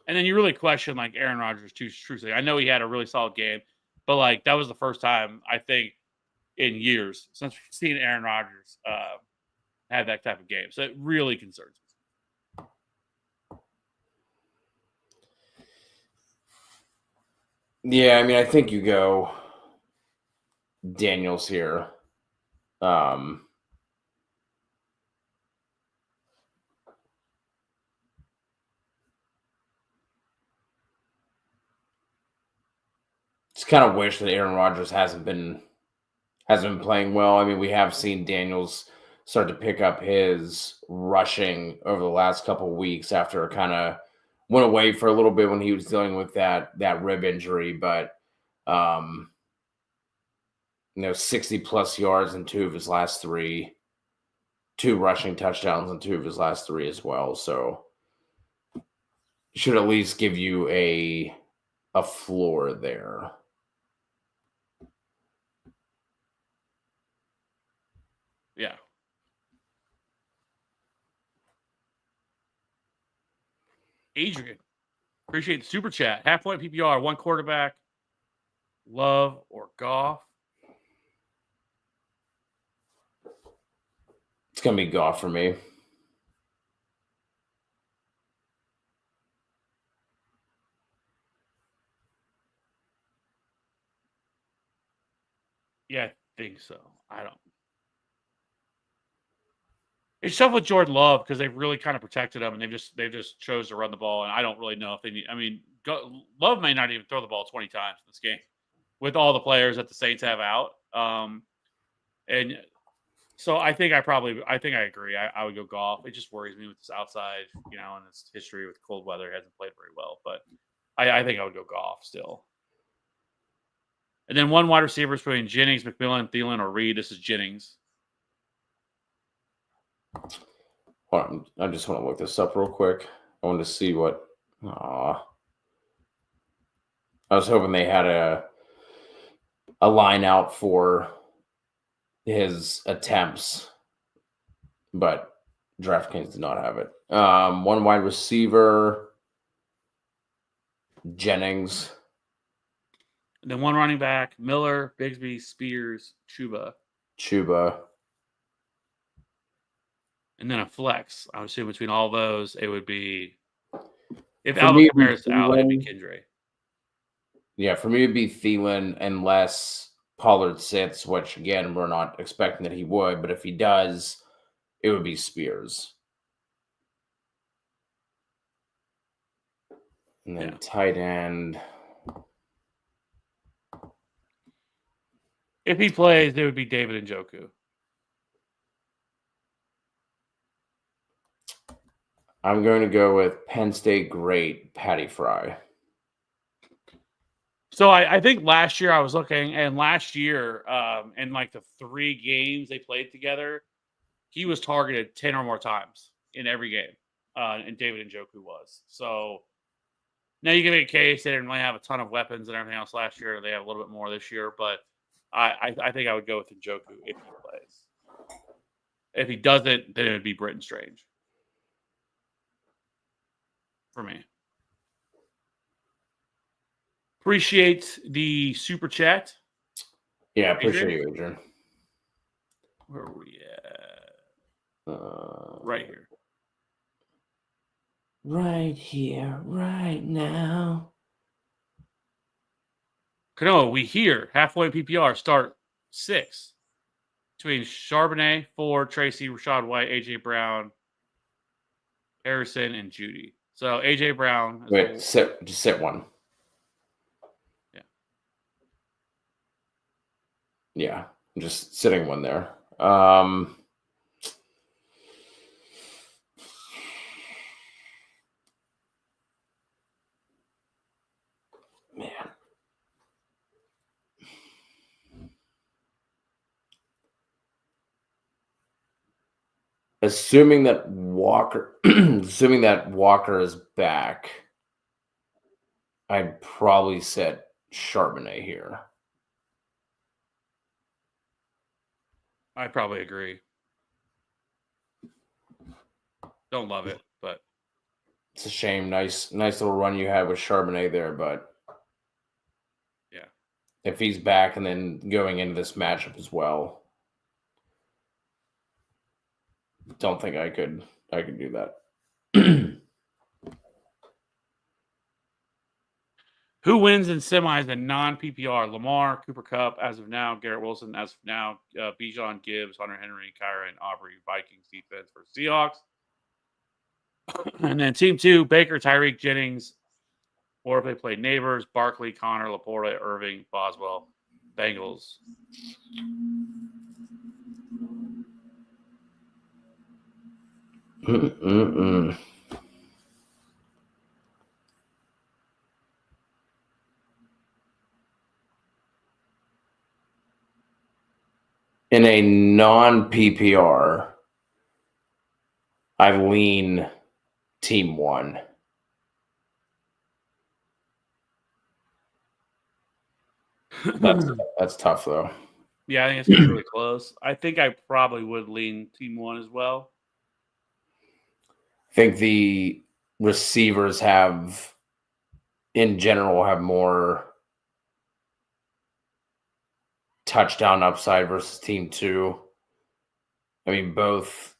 And then you really question like Aaron Rodgers too. Truthfully, I know he had a really solid game, but like that was the first time I think in years since we've seen Aaron Rodgers have that type of game. So it really concerns me. Yeah, I mean, I think you go Daniels here. Just kind of wish that Aaron Rodgers hasn't been playing well. I mean, we have seen Daniels start to pick up his rushing over the last couple of weeks after kind of went away for a little bit when he was dealing with that rib injury, but 60 plus yards in 2 of his last 3, 2 rushing touchdowns in 2 of his last 3 as well. So should at least give you a floor there. Yeah. Adrian, appreciate the super chat. Half-point PPR, 1 quarterback. Love or Goff? It's going to be Goff for me. Yeah, I think so. I don't. It's tough with Jordan Love because they've really kind of protected him, and they've just chose to run the ball. And I don't really know if they need. I mean, Love may not even throw the ball 20 times in this game with all the players that the Saints have out. And so I think I agree. I would go Goff. It just worries me with this outside, and its history with cold weather. He hasn't played very well, but I think I would go Goff still. And then 1 wide receiver between Jennings, McMillan, Thielen, or Reed. This is Jennings. Hold on, I just want to look this up real quick. I want to see what. I was hoping they had a line out for his attempts, but DraftKings did not have it. 1 wide receiver, Jennings. And then 1 running back, Miller, Bigsby, Spears, Chuba. And then a flex. I would assume between all those, it would be if Alvin Kamara's out, it'd be Kendra. Yeah, for me it'd be Thielen unless Pollard sits, which again we're not expecting that he would, but if he does, it would be Spears. And then tight end. If he plays, it would be David Njoku. I'm going to go with Penn State great Patty Fry. So I think last year I was looking, and last year, in like the 3 games they played together, he was targeted 10 or more times in every game, and David Njoku was. So now you can make a case they didn't really have a ton of weapons and everything else last year. They have a little bit more this year, but I think I would go with Njoku if he plays. If he doesn't, then it would be Britton Strange for me. Appreciate the super chat. Yeah, appreciate you, Adrian. Where are we at? Right here. Right here, right now. Canoa, we hear halfway PPR start 6 between Charbonnet, Ford, Tracy, Rashad White, AJ Brown, Harrison, and Judy. So AJ Brown. Wait, just sit one. Yeah. Yeah, I'm just sitting one there. Man. Assuming that Walker is back, I'd probably set Charbonnet here. I probably agree. Don't love it, but it's a shame. Nice little run you had with Charbonnet there, but yeah, if he's back and then going into this matchup as well, don't think I could do that. Who wins in semis and non-PPR? Lamar, Cooper Kupp as of now, Garrett Wilson as of now, Bijan, Gibbs, Hunter Henry, Kyra, and Aubrey. Vikings defense for Seahawks. And then team 2, Baker, Tyreek, Jennings, or if they play Neighbors, Barkley, Connor, Laporta, Irving, Boswell, Bengals. In a non-PPR, I lean team 1. That's tough, though. Yeah, I think it's going to be really close. I think I probably would lean team 1 as well. I think the receivers in general, have more touchdown upside versus team 2. I mean, both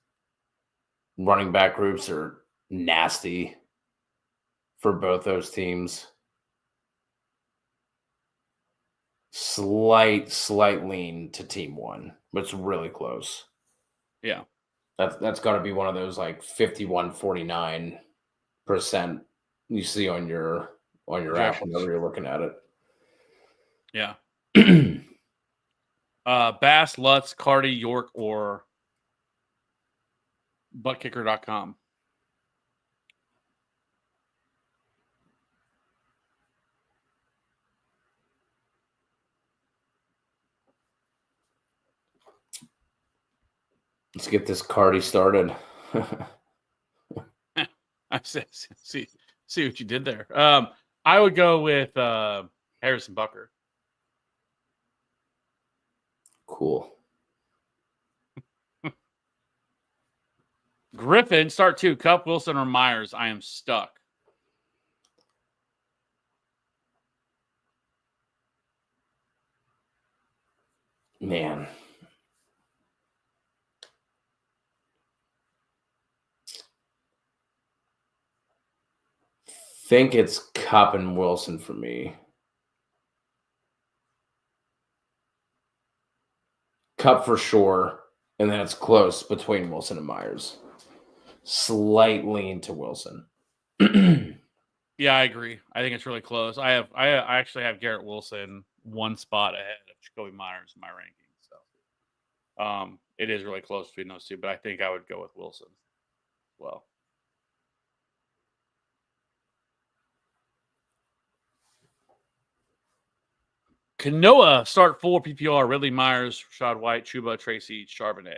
running back groups are nasty for both those teams. Slight lean to team 1, but it's really close. Yeah. That's got to be one of those like 51-49% you see on your app whenever you're looking at it. Yeah. Bass, Lutz, Cardi, York, or buttkicker.com. Let's get this Cardi started. I see what you did there. I would go with Harrison Butker. Cool. Griffin, start 2. Kupp, Wilson, or Myers. I am stuck. Man. Think it's Kupp and Wilson for me. Kupp for sure, and then it's close between Wilson and Myers. Slight lean to Wilson. Yeah, I agree. I think it's really close. I actually have Garrett Wilson 1 spot ahead of Jacoby Myers in my rankings. So it is really close between those two, but I think I would go with Wilson as well. Kanoa start 4 PPR. Ridley, Myers, Rashad White, Chuba, Tracy, Charbonnet.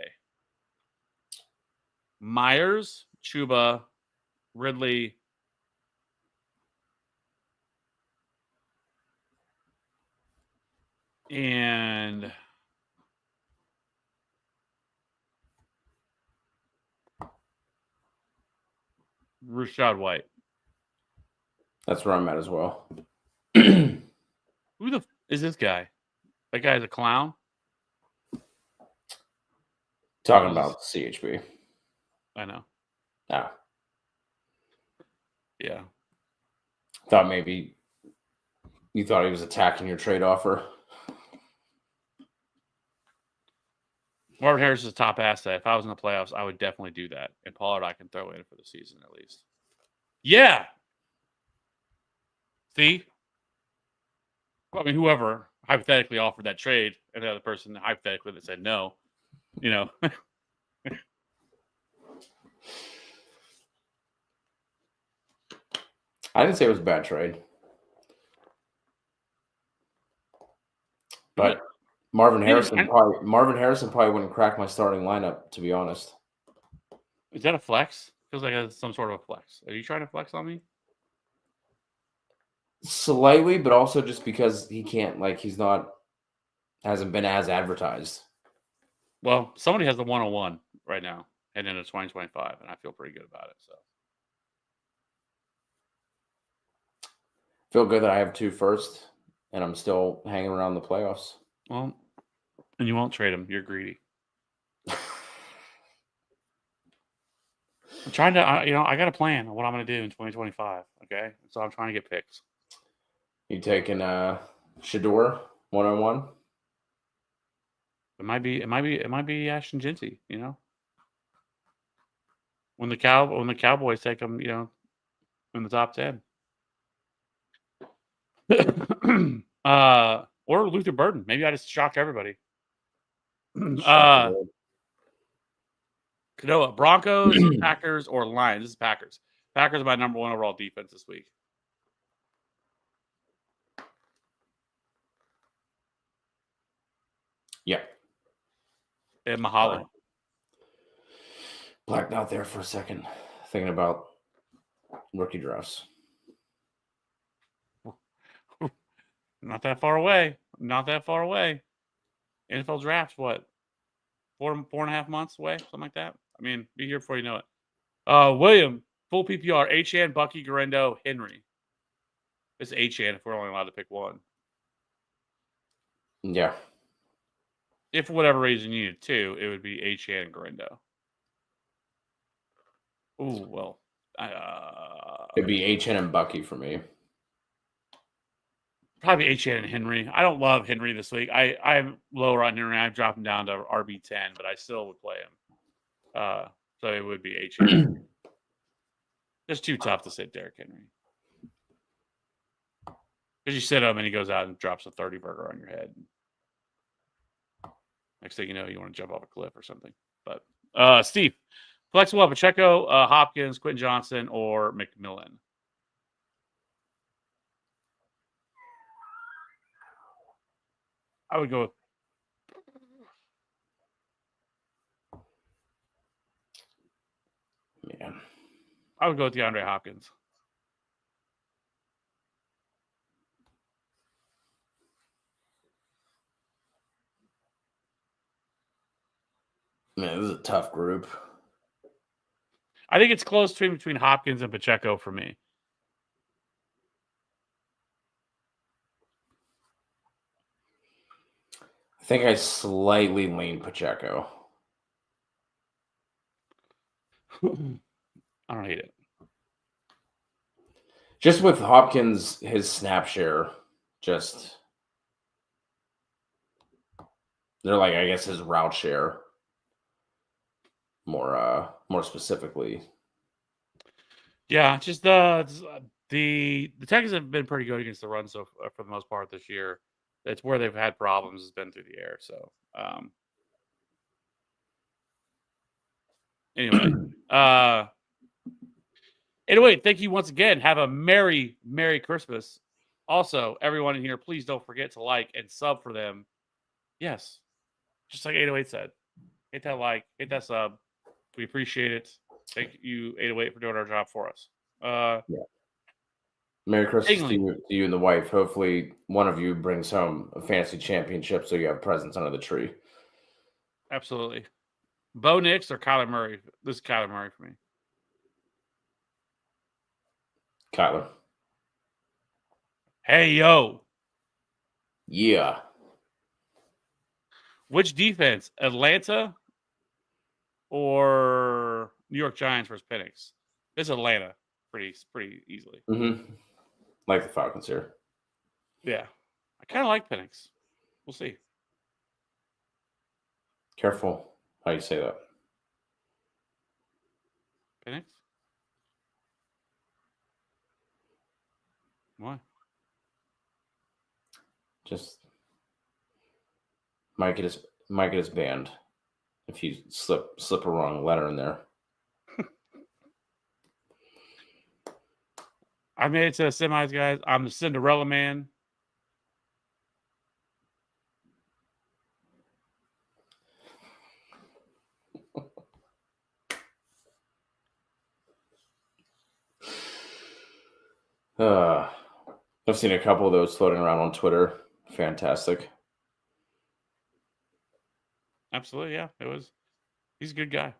Myers, Chuba, Ridley, and Rashad White. That's where I'm at as well. Who the is this guy? That guy's a clown. Talking about CHB. I know. Ah, Yeah. thought maybe you thought he was attacking your trade offer. Marvin Harris is a top asset. If I was in the playoffs, I would definitely do that. And Pollard, I can throw in for the season at least. Yeah. See? Well, I mean, whoever hypothetically offered that trade, and the other person hypothetically that said no, you know. I didn't say it was a bad trade. But Marvin Harrison probably wouldn't crack my starting lineup, to be honest. Is that a flex? Feels like it's some sort of a flex. Are you trying to flex on me? Slightly, but also just because he can't, hasn't been as advertised. Well, somebody has the 101 right now heading into 2025, and I feel pretty good about it. So Feel good that I have 2 first, and I'm still hanging around the playoffs. well, and you won't trade him. You're greedy. I'm trying to, I got a plan on what I'm going to do in 2025. Okay, so I'm trying to get picks. You taking Shador 101? It might be Ashton Jinty. When the Cowboys take him, in the top 10. Or Luther Burden. Maybe I just shocked everybody. Kanoa, Broncos, Packers, or Lions. This is Packers. Packers are my number 1 overall defense this week. Yeah. And Mahalo. Blacked out there for a second, thinking about rookie drafts. Not that far away. NFL draft's what? 4.5 months away? Something like that. I mean, be here before you know it. William, full PPR, Achane, Bucky, Garendo, Henry. It's Achane if we're only allowed to pick one. Yeah. If for whatever reason you needed 2, it would be Achane and Garendo. Ooh, well. It'd be Achane and Bucky for me. Probably Achane and Henry. I don't love Henry this week. I'm lower on Henry. I've dropped him down to RB10, but I still would play him. So it would be Achane. It's too tough to sit Derrick Henry. Because you sit him and he goes out and drops a 30 burger on your head. Next thing you know, you want to jump off a cliff or something. But Steve, flexible Pacheco, Hopkins, Quentin Johnson, or McMillan. I would go with DeAndre Hopkins. Man, this is a tough group. I think it's close between Hopkins and Pacheco for me. I think I slightly lean Pacheco. I don't hate it. Just with Hopkins, his snap share, they're like, I guess, his route share more specifically. Yeah, just the Texans have been pretty good against the run for the most part this year. It's where they've had problems has been through the air. So anyway, thank you once again. Have a Merry Christmas. Also, everyone in here, please don't forget to like and sub for them. Yes, just like 808 said. Hit that like, hit that sub. We appreciate it. Thank you, 808, for doing our job for us. Merry Christmas to England. you and the wife. Hopefully, one of you brings home a fantasy championship so you have presents under the tree. Absolutely. Bo Nix or Kyler Murray? This is Kyler Murray for me. Kyler. Hey, yo. Yeah. Which defense? Atlanta or New York Giants versus Penix? It's Atlanta pretty easily. Mm-hmm. Like the Falcons here. Yeah. I kind of like Penix. We'll see. Careful how you say that. Penix? Why? Just might get his banned if you slip a wrong letter in there. I made it to the semis, guys. I'm the Cinderella man. I've seen a couple of those floating around on Twitter. Fantastic. Absolutely, yeah. He's a good guy.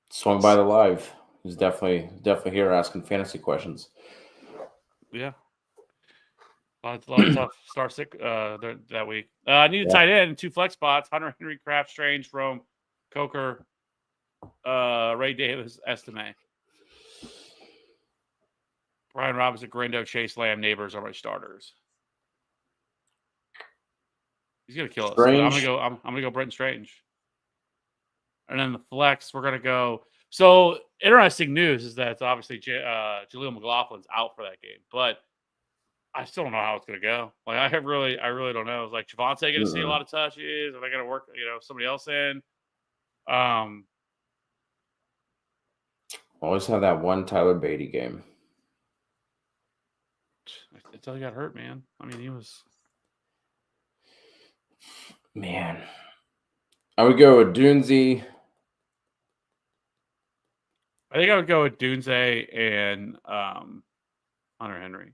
Swung by the live. He's definitely here asking fantasy questions. Yeah. A lot of tough start sick that week. I need a tight end, 2 flex spots: Hunter Henry, Kraft, Strange, Rome, Coker, Ray Davis, Estime. Brian Robinson, Grindo, Chase Lamb, Neighbors are my starters. He's gonna kill us. But I'm gonna go Brenton Strange. And then the flex, we're gonna go. So interesting news is that it's obviously Jaleel McLaughlin's out for that game, but I still don't know how it's gonna go. Like I really don't know. It's like Javonte gonna see a lot of touches? Are they gonna work, somebody else in? Always have that one Tyler Beatty game. Until he got hurt, man. I mean, he was. Man. I would go with Dunze. I think I would go with Dunze and Hunter Henry.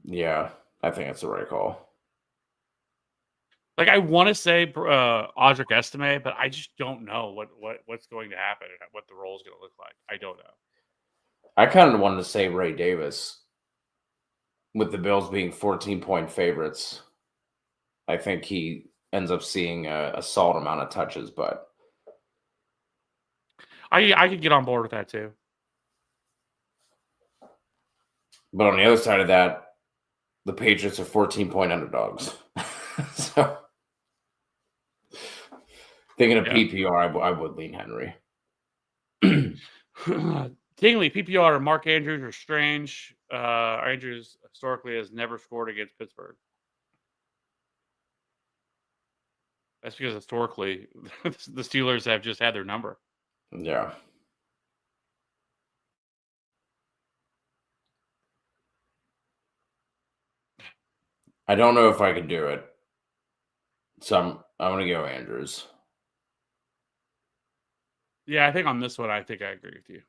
Yeah, I think that's the right call. Like I want to say Audric Estime, but I just don't know what's going to happen and what the role is going to look like. I don't know. I kind of wanted to say Ray Davis with the Bills being 14-point favorites. I think he ends up seeing a solid amount of touches, but I could get on board with that too. But on the other side of that, the Patriots are 14-point underdogs. So thinking of PPR, I would lean Henry. Tingley, PPR, Mark Andrews or Strange. Andrews historically has never scored against Pittsburgh. That's because historically the Steelers have just had their number. Yeah. I don't know if I could do it. So I'm going to go Andrews. Yeah, I think on this one, I think I agree with you.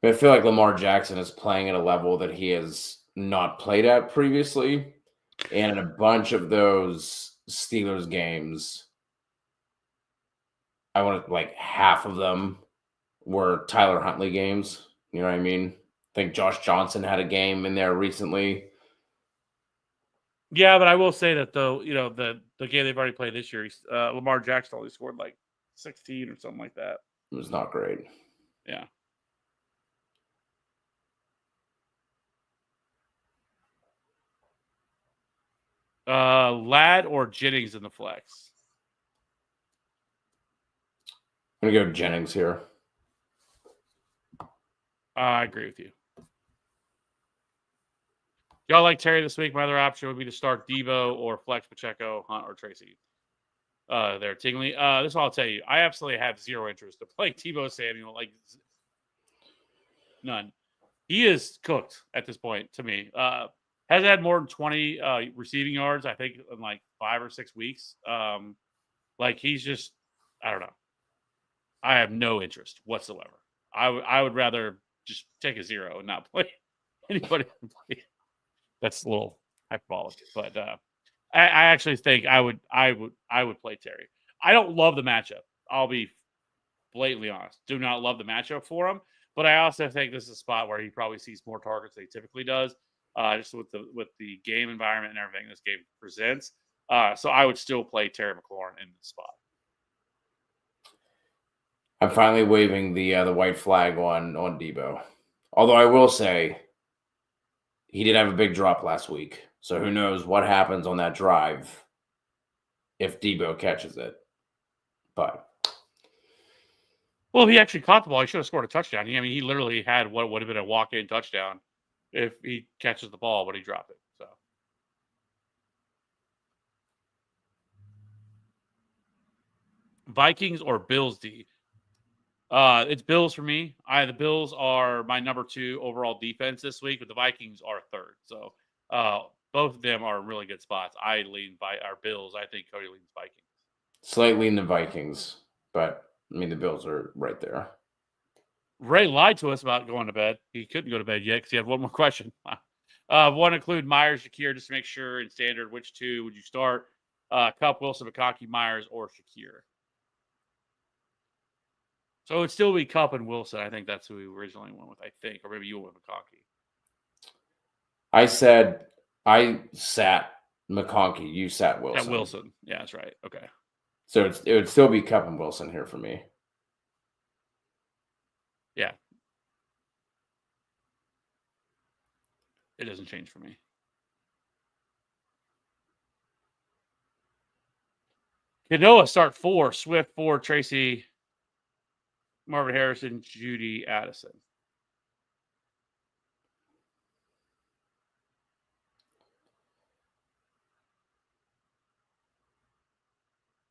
But I feel like Lamar Jackson is playing at a level that he has not played at previously. And in a bunch of those Steelers games, I want to like half of them were Tyler Huntley games. You know what I mean? I think Josh Johnson had a game in there recently. Yeah, but I will say that though, the game they've already played this year, Lamar Jackson only scored like 16 or something like that. It was not great. Yeah. Ladd or Jennings in the flex? I'm going to go Jennings here. I agree with you. Y'all like Terry this week? My other option would be to start Debo or flex Pacheco, Hunt, or Tracy. there, Tingley. This is what I'll tell you. I absolutely have zero interest in playing Tebow Samuel. Like, none. He is cooked at this point to me. Has had more than 20 receiving yards, I think, in like 5 or 6 weeks. Like, he's just, I don't know. I have no interest whatsoever. I would rather just take a 0 and not play anybody. That's a little hyperbolic, but I actually think I would play Terry. I don't love the matchup. I'll be blatantly honest. Do not love the matchup for him, but I also think this is a spot where he probably sees more targets than he typically does, just with the game environment and everything this game presents. So I would still play Terry McLaurin in this spot. I'm finally waving the white flag on Debo. Although I will say he did have a big drop last week. So who knows what happens on that drive if Debo catches it. But well, he actually caught the ball. He should have scored a touchdown. I mean, he literally had what would have been a walk-in touchdown if he catches the ball, but he dropped it. So Vikings or Bills, D? It's Bills for me. The Bills are my number 2 overall defense this week, but the Vikings are 3rd. So both of them are really good spots. I lean by our Bills. I think Cody leans Vikings. Slightly in the Vikings, but I mean the Bills are right there. Ray lied to us about going to bed. He couldn't go to bed yet because he had one more question. Want to include Myers, Shakir, just to make sure in standard which 2 would you start? Kupp, Wilson, McConkey, Myers, or Shakir? So it'd still be Kupp and Wilson. I think that's who we originally went with, I think. Or maybe you went with McConkey. I sat McConkey. You sat Wilson. Yeah, Wilson. Yeah, that's right. Okay. So it would still be Kupp and Wilson here for me. Yeah. It doesn't change for me. Canoa start 4. Swift 4. Tracy, Marvin Harrison, Judy, Addison.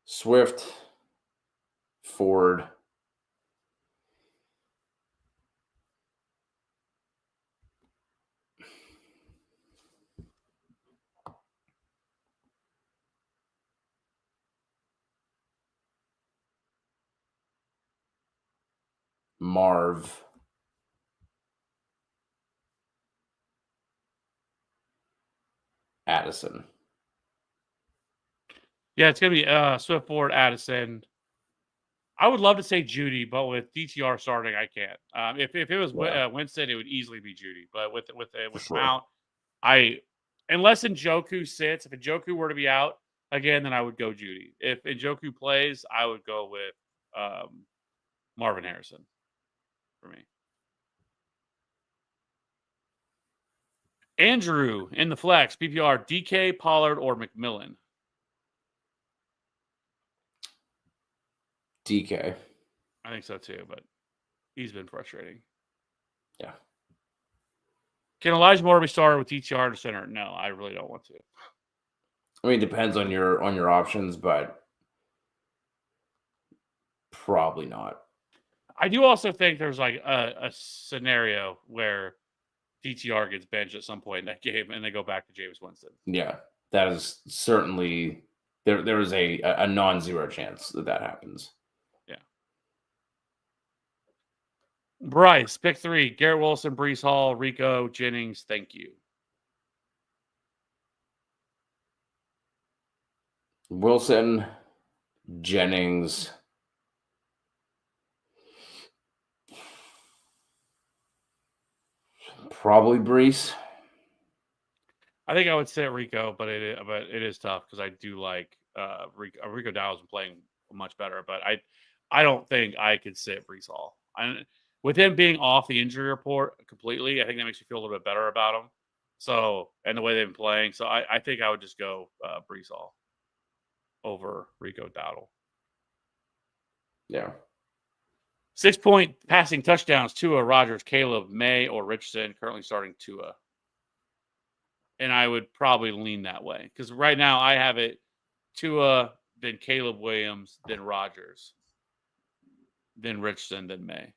Swift, Ford, Marv, Addison. Yeah, it's going to be Swift, Ford, Addison. I would love to say Judy, but with DTR starting, I can't. If it was Winston, it would easily be Judy. But with Sure. Mount, unless Njoku sits, if Njoku were to be out again, then I would go Judy. If Njoku plays, I would go with Marvin Harrison for me. Andrew in the flex, PPR, DK, Pollard, or McMillan? DK. I think so too, but he's been frustrating. Yeah. Can Elijah Moore be started with DTR to center? No, I really don't want to. I mean, it depends on your options, but probably not. I do also think there's like a scenario where DTR gets benched at some point in that game and they go back to Jameis Winston. Yeah, that is certainly there is a non-zero chance that happens. Yeah. Bryce, pick 3. Garrett Wilson, Breece Hall, Rico, Jennings. Thank you. Wilson, Jennings, probably Breece. I think I would say Rico, but it is tough because I do like Rico. Rico Dowdle's been playing much better, but I don't think I could sit Breece Hall. With him being off the injury report completely, I think that makes me feel a little bit better about him. So, and the way they've been playing, so I think I would just go Breece Hall over Rico Dowdle. Yeah. 6-point passing touchdowns: Tua, Rodgers, Caleb, May, or Richardson. Currently starting Tua. And I would probably lean that way because right now I have it Tua, then Caleb Williams, then Rogers, then Richardson, then May.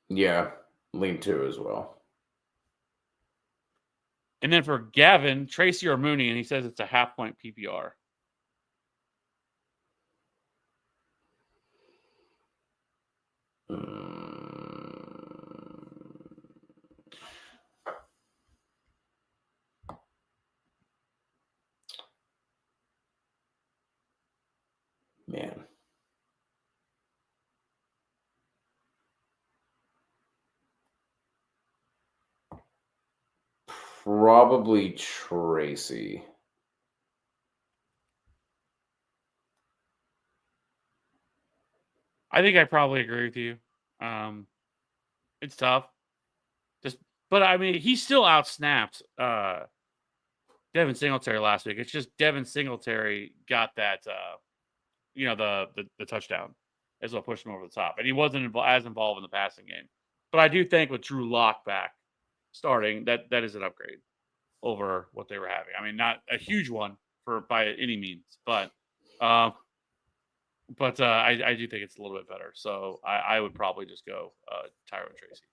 Yeah, lean two as well. And then for Gavin, Tracy or Mooney, and he says it's a half-point PPR. Man. Probably Tracy. I think I probably agree with you. It's tough. But I mean, he still outsnapped Devin Singletary last week. It's just Devin Singletary got that, the touchdown as well, pushed him over the top, and he wasn't as involved in the passing game. But I do think with Drew Lock back starting, that is an upgrade over what they were having. I mean, not a huge one by any means, but I do think it's a little bit better. So I would probably just go Tyrone Tracy.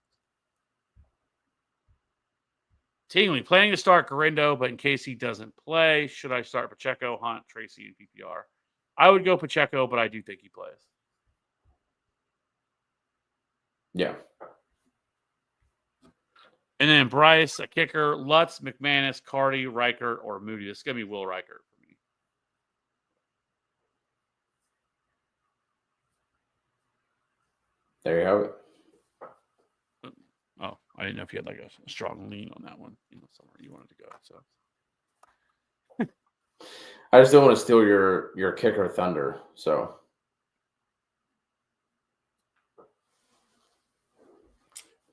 Tingley, planning to start Garindo, but in case he doesn't play, should I start Pacheco, Hunt, Tracy, and PPR? I would go Pacheco, but I do think he plays. Yeah. And then Bryce, a kicker, Lutz, McManus, Carty, Reichert, or Moody. This is going to be Will Reichert for me. There you have it. Oh, I didn't know if you had like a strong lean on that one. Somewhere you wanted to go. So I just don't want to steal your kicker thunder. So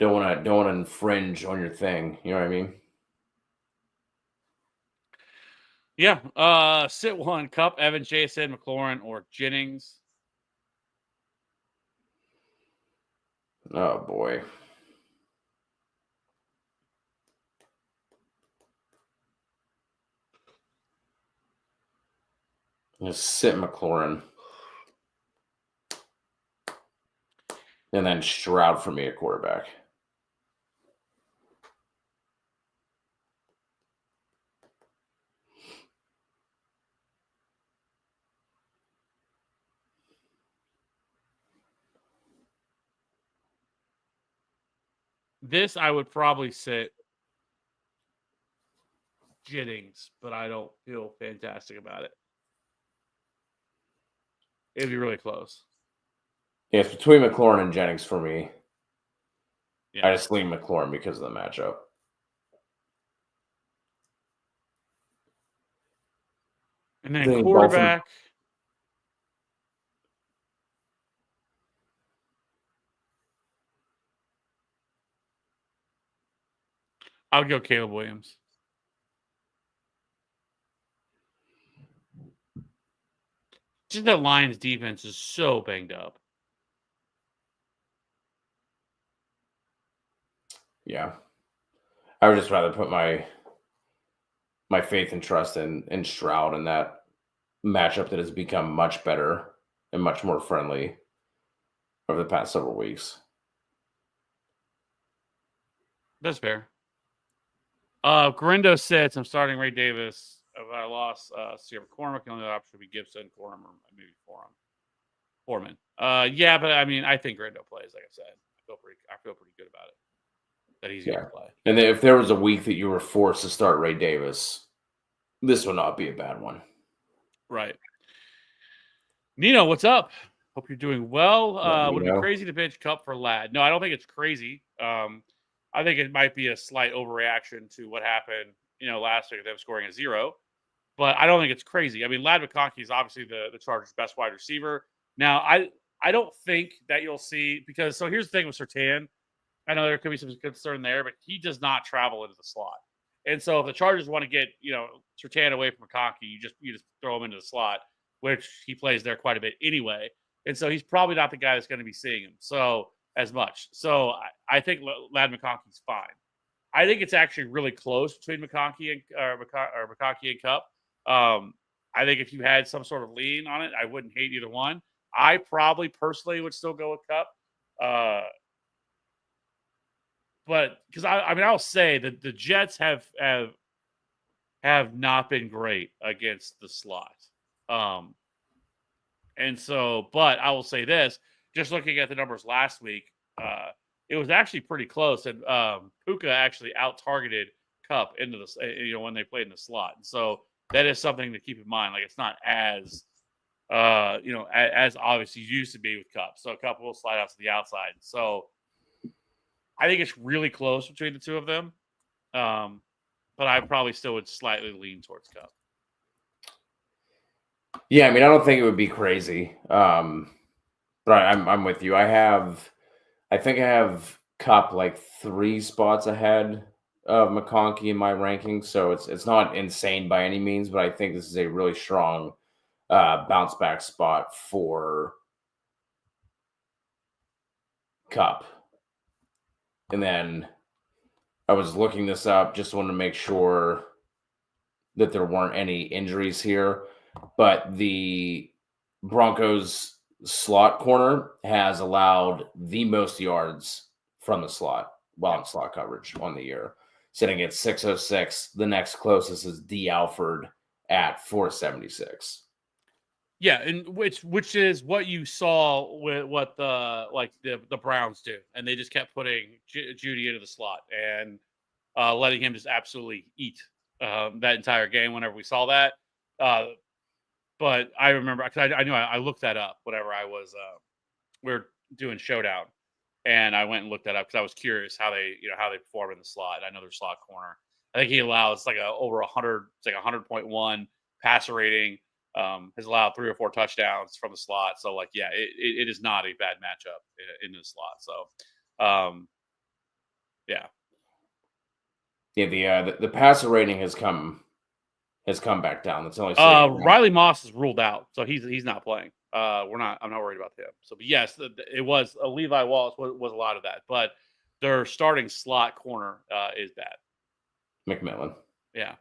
don't want to infringe on your thing. You know what I mean? Yeah. Sit one, Cup, Evans, Jason, McLaurin, or Jennings. Oh boy. Just sit McLaurin. And then Stroud for me at quarterback. This I would probably sit Jennings, but I don't feel fantastic about it. It'd be really close. Yeah, it's between McLaurin and Jennings for me. Yeah. I just lean McLaurin because of the matchup. And then quarterback. I would go Caleb Williams. Just that Lions defense is so banged up. Yeah. I would just rather put my faith and trust in Stroud and that matchup that has become much better and much more friendly over the past several weeks. That's fair. Garindo sits. I'm starting Ray Davis. I lost Sierra McCormick. The only option would be Gibson, Corum, or maybe Foreman. Yeah, but I mean, I think Garindo plays. Like I said, I feel pretty good about it that he's going to play. And if there was a week that you were forced to start Ray Davis, this would not be a bad one. Right. Nino, what's up? Hope you're doing well. Would it be crazy to bench Cup for Ladd? No, I don't think it's crazy. I think it might be a slight overreaction to what happened, last week, them scoring a 0. But I don't think it's crazy. I mean, Ladd McConkey is obviously the Chargers' best wide receiver. Now, I don't think that you'll see, because so here's the thing with Surtain. I know there could be some concern there, but he does not travel into the slot. And so if the Chargers want to get, Surtain away from McConkey, you just throw him into the slot, which he plays there quite a bit anyway. And so he's probably not the guy that's going to be seeing him as much. So I think Ladd McConkey's fine. I think it's actually really close between McConkey and Cup. I think if you had some sort of lean on it, I wouldn't hate either one. I probably personally would still go with Cup. But because I mean, I'll say that the Jets have not been great against the slot. And so, but I will say this, just looking at the numbers last week, it was actually pretty close. And Puka actually out-targeted Cup into the, when they played in the slot. And so that is something to keep in mind. Like, it's not as, as obvious as used to be with Cup. So Cup will slide out to the outside. So I think it's really close between the two of them. But I probably still would slightly lean towards Cup. Yeah, I mean, I don't think it would be crazy. But I'm with you. I think I have Cup like 3 spots ahead of McConkey in my rankings, so it's not insane by any means, but I think this is a really strong bounce back spot for Cup. And then I was looking this up, just wanted to make sure that there weren't any injuries here, but the Broncos slot corner has allowed the most yards from the slot while in slot coverage on the year, sitting at 606. The next closest is D. Alford at 476. Yeah, and which is what you saw with what the Browns do, and they just kept putting Judy into the slot and letting him just absolutely eat that entire game whenever we saw that. But I remember because I knew I looked that up whenever I was we were doing Showdown, and I went and looked that up because I was curious how they perform in the slot. I know their slot corner. I think he allows like over 100, it's like 100.1 passer rating. Has allowed 3 or 4 touchdowns from the slot. So like, yeah, it is not a bad matchup in the slot. So, yeah. Yeah, the passer rating has come back down. That's only Riley Moss is ruled out, so he's not playing. I'm not worried about him. So, but yes, it was Levi Wallace was a lot of that, but their starting slot corner is bad. McMillan. Yeah.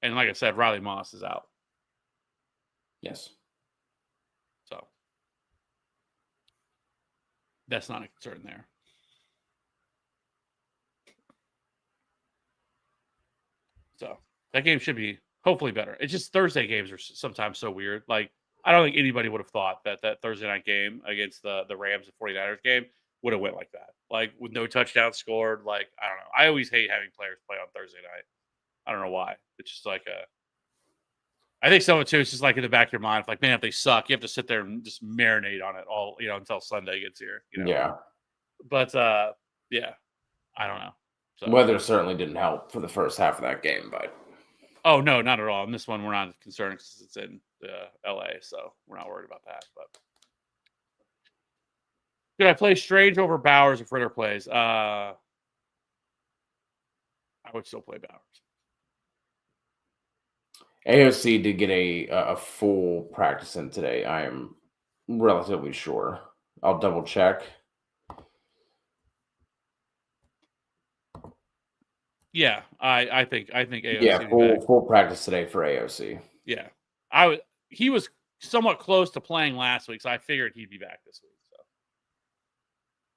And like I said, Riley Moss is out. Yes. So that's not a concern there. So that game should be hopefully better. It's just Thursday games are sometimes so weird. Like, I don't think anybody would have thought that Thursday night game against the Rams and 49ers game would have went like that. Like, with no touchdowns scored. Like, I don't know. I always hate having players play on Thursday night. I don't know why. It's just like I think some of it too is just like in the back of your mind, like, man, if they suck, you have to sit there and just marinate on it all, until Sunday gets here. Yeah. But yeah, I don't know. So. Weather certainly didn't help for the first half of that game, but oh no, not at all. In this one, we're not concerned because it's in LA, so we're not worried about that. But did I play Strange over Bowers if Ritter plays? I would still play Bowers. AOC did get a full practice in today. I am relatively sure. I'll double check. Yeah, I think AOC. Yeah, full practice today for AOC. Yeah, he was somewhat close to playing last week, so I figured he'd be back this week. So,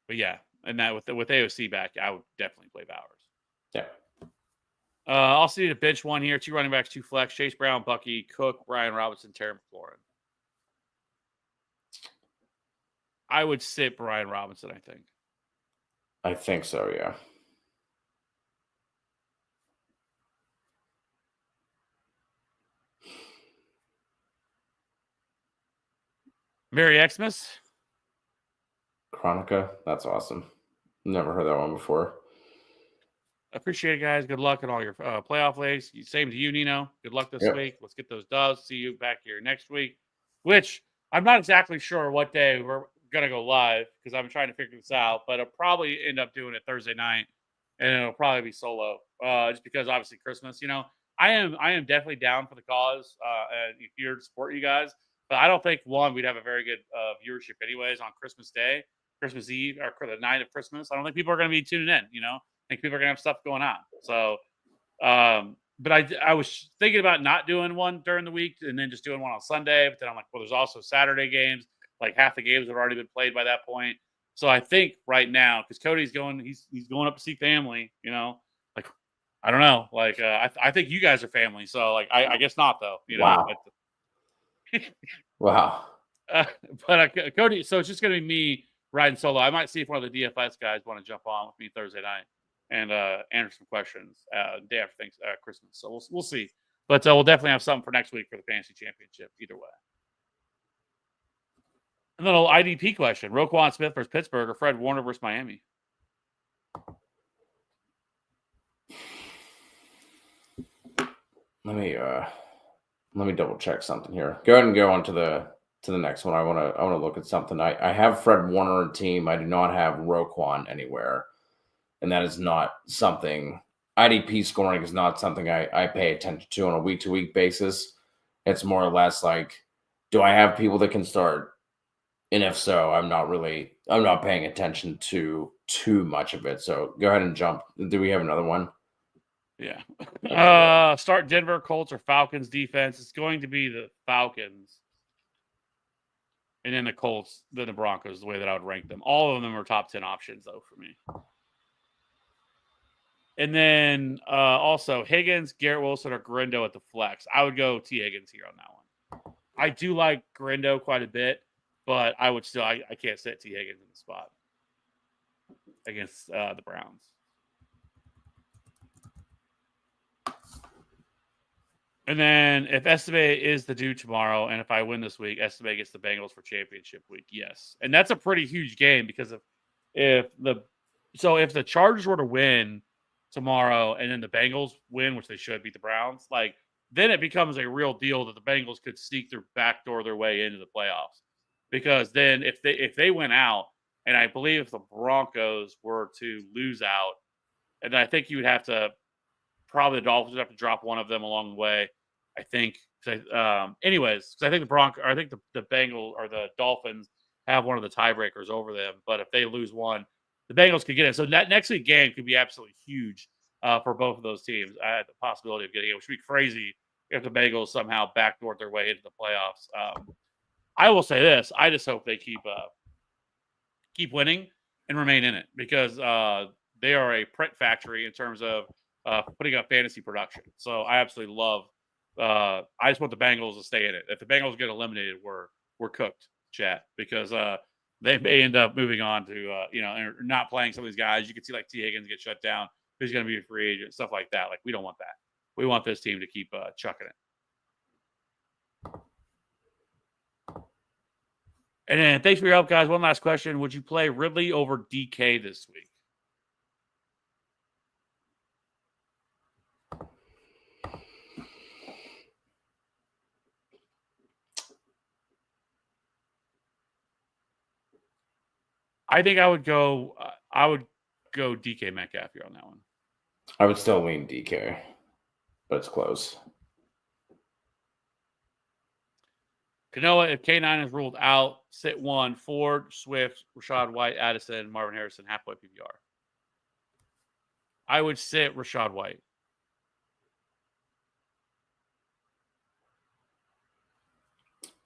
but yeah, and that with AOC back, I would definitely play Bowers. Yeah. Also need a bench one here. 2 running backs, 2 flex. Chase Brown, Bucky, Cook, Brian Robinson, Terry McLaurin. I would sit Brian Robinson, I think. I think so, yeah. Merry Xmas. Chronica. That's awesome. Never heard that one before. Appreciate it, guys. Good luck in all your playoff leagues. Same to you, Nino. Good luck this week. Let's get those dubs. See you back here next week, which I'm not exactly sure what day we're going to go live because I'm trying to figure this out, but I'll probably end up doing it Thursday night, and it'll probably be solo just because obviously Christmas, I am definitely down for the cause and here to support you guys, but I don't think, one, we'd have a very good viewership anyways on Christmas Day, Christmas Eve or the night of Christmas. I don't think people are going to be tuning in. You know, I think people are going to have stuff going on. So, but I was thinking about not doing one during the week and then just doing one on Sunday. But then I'm like, well, there's also Saturday games. Like half the games have already been played by that point. So I think right now, because Cody's going, he's going up to see family. You know, like I don't know, like I think you guys are family. So like I guess not though. You know. Wow. But, Wow. But Cody, so it's just going to be me riding solo. I might see if one of the DFS guys want to jump on with me Thursday night and answer some questions day after Christmas. So we'll see. But we'll definitely have something for next week for the fantasy championship either way. A little IDP question: Roquan Smith versus Pittsburgh or Fred Warner versus Miami? Let me double check something here. Go ahead and go on to the next one. I want to look at something. I have Fred Warner on team. I do not have Roquan anywhere, and that is not something. IDP scoring is not something I pay attention to on a week-to-week basis. It's more or less like, do I have people that can start? And if so, I'm not paying attention to too much of it. So go ahead and jump. Do we have another one? Yeah. Start Denver, Colts, or Falcons defense. It's going to be the Falcons. And then the Colts, then the Broncos, the way that I would rank them. All of them are top 10 options, though, for me. And then also Higgins, Garrett Wilson, or Grindo at the flex. I would go T. Higgins here on that one. I do like Grindo quite a bit, but I would still, I can't set T. Higgins in the spot against the Browns. And then if Estime is the dude tomorrow, and if I win this week, Estime gets the Bengals for championship week. Yes. And that's a pretty huge game because if the Chargers were to win tomorrow and then the Bengals win, which they should beat the Browns, like then it becomes a real deal that the Bengals could sneak their backdoor their way into the playoffs. Because then if they went out, and I believe if the Broncos were to lose out, and I think you would have to probably the Dolphins would have to drop one of them along the way. I think. Anyways, because I think the Bengals or the Dolphins have one of the tiebreakers over them. But if they lose one, the Bengals could get it. So that next week game could be absolutely huge for both of those teams. I had the possibility of getting it, which would be crazy if the Bengals somehow backdoored their way into the playoffs. I will say this: I just hope they keep winning and remain in it because they are a print factory in terms of putting up fantasy production. So I absolutely love. I just want the Bengals to stay in it. If the Bengals get eliminated, we're cooked, chat, because they may end up moving on to and not playing some of these guys. You can see like T. Higgins get shut down. Who's going to be a free agent? Stuff like that. Like we don't want that. We want this team to keep chucking it. And then thanks for your help, guys. One last question: would you play Ridley over DK this week? I think I would go DK Metcalf here on that one. I would still lean DK, but it's close. Canoa, if K9 is ruled out, sit one: Ford, Swift, Rachaad White, Addison, Marvin Harrison, halfway PPR. I would sit Rachaad White.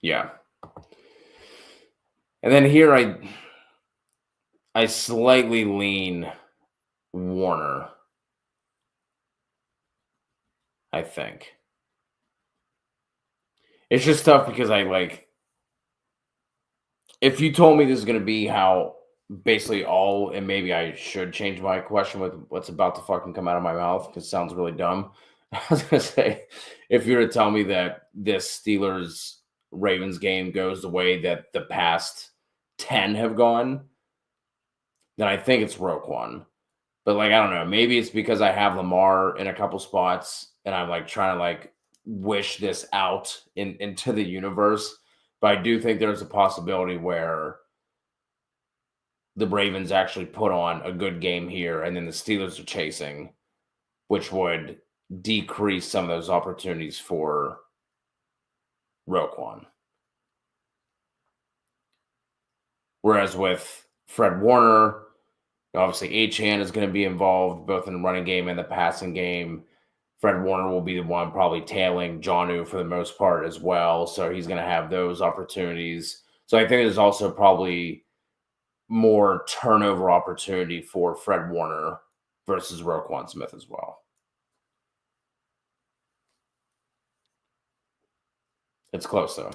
Yeah. And then here I slightly lean Warner, I think. It's just tough because if you told me this is going to be how basically all, and maybe I should change my question with what's about to fucking come out of my mouth because it sounds really dumb. I was going to say, if you were to tell me that this Steelers-Ravens game goes the way that the past 10 have gone, then I think it's Roquan. But I don't know. Maybe it's because I have Lamar in a couple spots and I'm trying to wish this out into the universe. But I do think there's a possibility where the Ravens actually put on a good game here and then the Steelers are chasing, which would decrease some of those opportunities for Roquan. Whereas with Fred Warner. Obviously, Achane is going to be involved both in the running game and the passing game. Fred Warner will be the one probably tailing Jonnu for the most part as well. So he's going to have those opportunities. So I think there's also probably more turnover opportunity for Fred Warner versus Roquan Smith as well. It's close, though.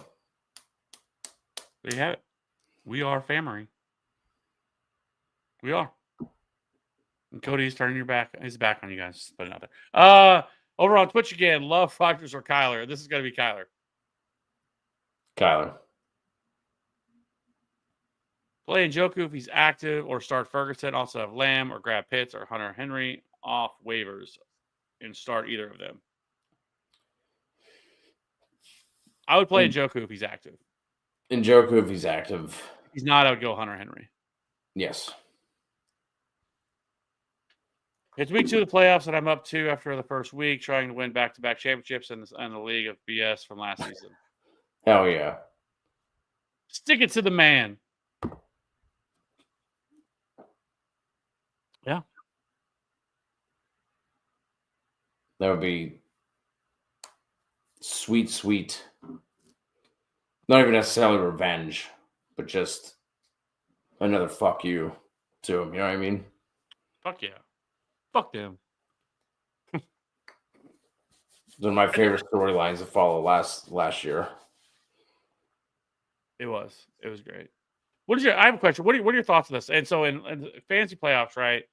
There you have it. We are family. We are. And Cody's turning his back on you guys. Just put it out there. Over on Twitch again, Love, Rodgers, or Kyler. This is going to be Kyler. Kyler. Play Njoku if he's active, or start Ferguson. Also have Lamb or grab Pitts or Hunter Henry off waivers and start either of them. I would play Njoku if he's active. Njoku if he's active. If he's not, I would go Hunter Henry. Yes. It's week 2 of the playoffs that I'm up to after the first week, trying to win back-to-back championships in the league of BS from last season. Hell yeah. Stick it to the man. Yeah. That would be sweet, sweet. Not even necessarily revenge, but just another fuck you to him. You know what I mean? Fuck yeah. Fuck them. One of my favorite storylines to follow last year. It was great. I have a question. What are your thoughts on this? And so in fantasy playoffs, right?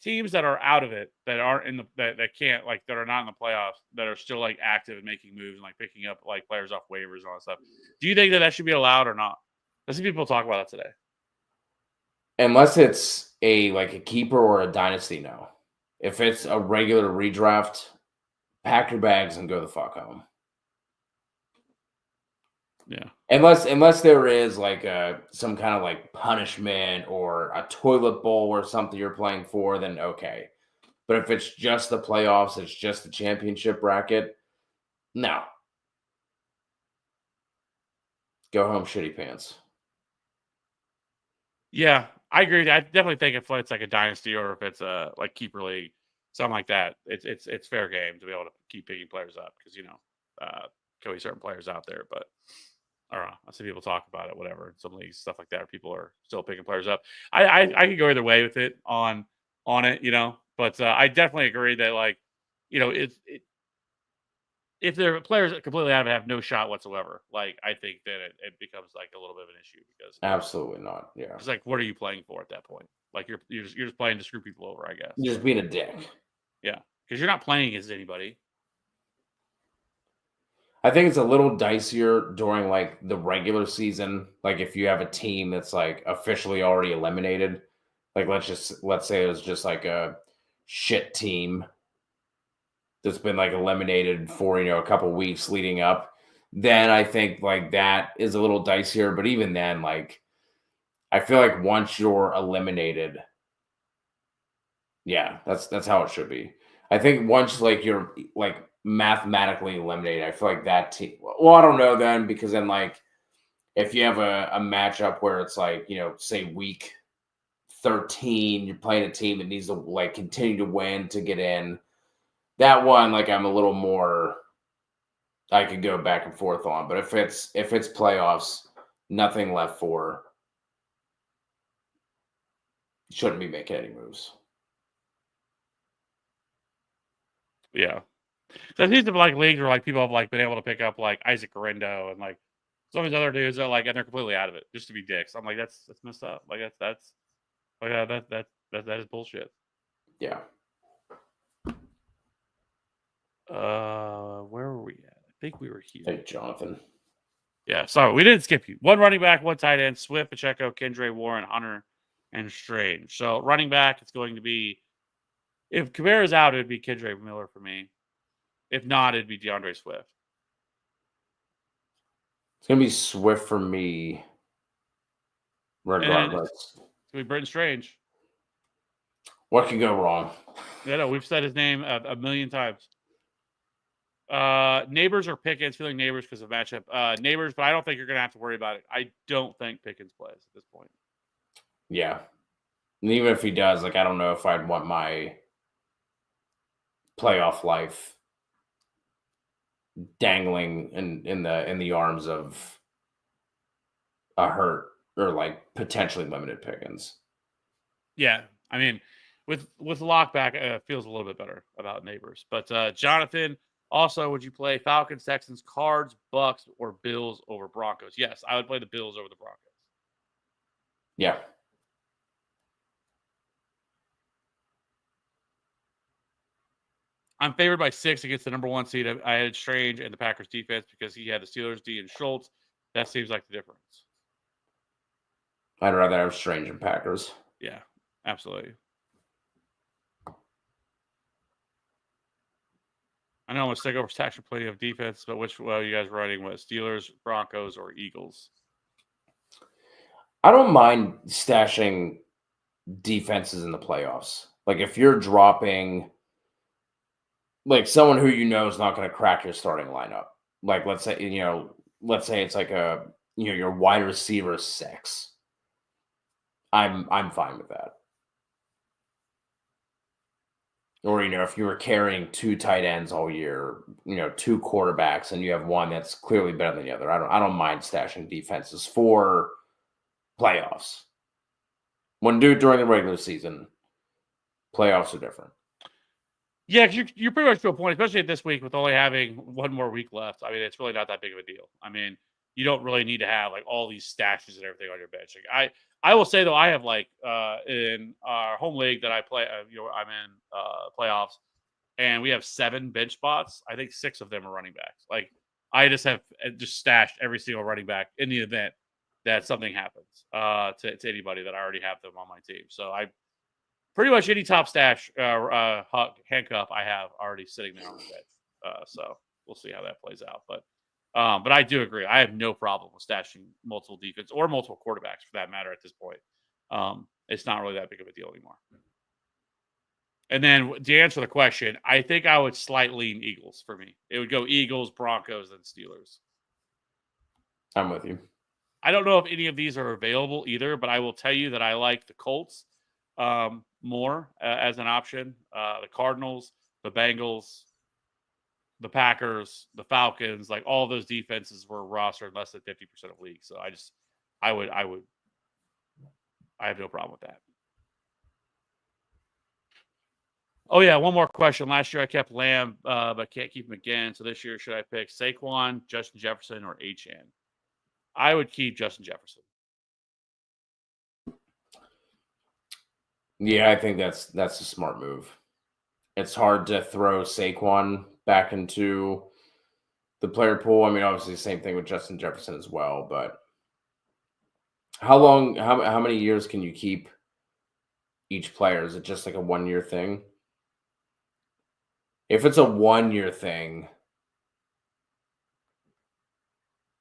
Teams that are out of it, that aren't in the that can't, like, that are not in the playoffs, that are still like active and making moves and like picking up like players off waivers and all that stuff. Do you think that should be allowed or not? I see people talk about that today. Unless it's a keeper or a dynasty, no. If it's a regular redraft, pack your bags and go the fuck home. Yeah. Unless there is like some kind of like punishment or a toilet bowl or something you're playing for, then okay. But if it's just the playoffs, it's just the championship bracket, no. Go home, shitty pants. Yeah, I agree. I definitely think if it's like a dynasty or if it's a like keeper league, something like that, it's fair game to be able to keep picking players up because could be certain players out there, but I don't know. I see people talk about it, whatever. Some leagues, stuff like that, people are still picking players up. I could go either way with it on it, but I definitely agree that like, if their players completely out of it have no shot whatsoever, like I think that it becomes like a little bit of an issue because absolutely not. Yeah, it's like, what are you playing for at that point? Like you're just playing to screw people over, I guess. You're just being a dick. Yeah, because you're not playing against anybody. I think it's a little dicier during like the regular season. Like if you have a team that's like officially already eliminated, like let's say it was just like a shit team that's been like eliminated for a couple weeks leading up, then I think like that is a little dicier. But even then, like I feel like once you're eliminated, yeah, that's how it should be. I think once like you're like mathematically eliminated, I feel like that team. Well, I don't know then, because then like if you have a matchup where it's like say week 13, you're playing a team that needs to like continue to win to get in. That one, like I'm a little more. I could go back and forth on, but if it's playoffs, nothing left for. Shouldn't be making any moves. Yeah. So these are like leagues where like people have like been able to pick up like Isaac Garendo and like some of these other dudes that like, and they're completely out of it just to be dicks. I'm like, that's messed up. Like that's like that is bullshit. Yeah. Where were we at? I think we were here. Hey, Jonathan. Yeah, sorry, we didn't skip you. One running back, one tight end: Swift, Pacheco, Kendre, Warren, Hunter, and Strange. So running back, it's going to be, if Kamara's out, it'd be Kendre Miller for me. If not, it'd be DeAndre Swift. It's gonna be Swift for me, regardless. It's gonna be Britton Strange. What could go wrong? Yeah, no, we've said his name a million times. Neighbors or Pickens? Feeling Neighbors because of matchup. Neighbors, but I don't think you're gonna have to worry about it. I don't think Pickens plays at this point. Yeah. And even if he does, like, I don't know if I'd want my playoff life dangling in the arms of a hurt or like potentially limited Pickens. Yeah, I mean, with lockback, feels a little bit better about Neighbors. But Jonathan, also, would you play Falcons, Texans, Cards, Bucks, or Bills over Broncos? Yes, I would play the Bills over the Broncos. Yeah. I'm favored by 6 against the number 1 seed. I had Strange and the Packers defense because he had the Steelers D and Schultz. That seems like the difference. I'd rather have Strange and Packers. Yeah, absolutely. I know I'm a stick over protection, plenty of defense, but which you guys running? What, Steelers, Broncos, or Eagles? I don't mind stashing defenses in the playoffs. Like if you're dropping like someone who you know is not going to crack your starting lineup. Like let's say it's like your wide receiver 6. I'm fine with that. Or if you were carrying 2 tight ends all year, 2 quarterbacks, and you have one that's clearly better than the other. I don't mind stashing defenses for playoffs. When do it during the regular season, playoffs are different. Yeah, because you're pretty much to a point, especially this week with only having one more week left. I mean, it's really not that big of a deal. I mean, you don't really need to have like all these stashes and everything on your bench. Like, I will say though, I have like in our home league that I play, I'm in playoffs, and we have 7 bench spots. I think 6 of them are running backs. Like I just have just stashed every single running back in the event that something happens to anybody that I already have them on my team. So I pretty much any top stash handcuff I have already sitting there on the bench. So we'll see how that plays out. But I do agree. I have no problem with stashing multiple defense or multiple quarterbacks for that matter at this point. It's not really that big of a deal anymore. And then to answer the question, I think I would slightly lean Eagles for me. It would go Eagles, Broncos, and Steelers. I'm with you. I don't know if any of these are available either, but I will tell you that I like the Colts more as an option. The Cardinals, the Bengals, the Packers, the Falcons, like all those defenses were rostered less than 50% of leagues. So I have no problem with that. Oh yeah, one more question. Last year I kept Lamb, but can't keep him again. So this year, should I pick Saquon, Justin Jefferson, or Achane? I would keep Justin Jefferson. Yeah, I think that's a smart move. It's hard to throw Saquon back into the player pool. I mean, obviously, same thing with Justin Jefferson as well. But how many years can you keep each player? Is it just like a 1-year thing? If it's a 1-year thing,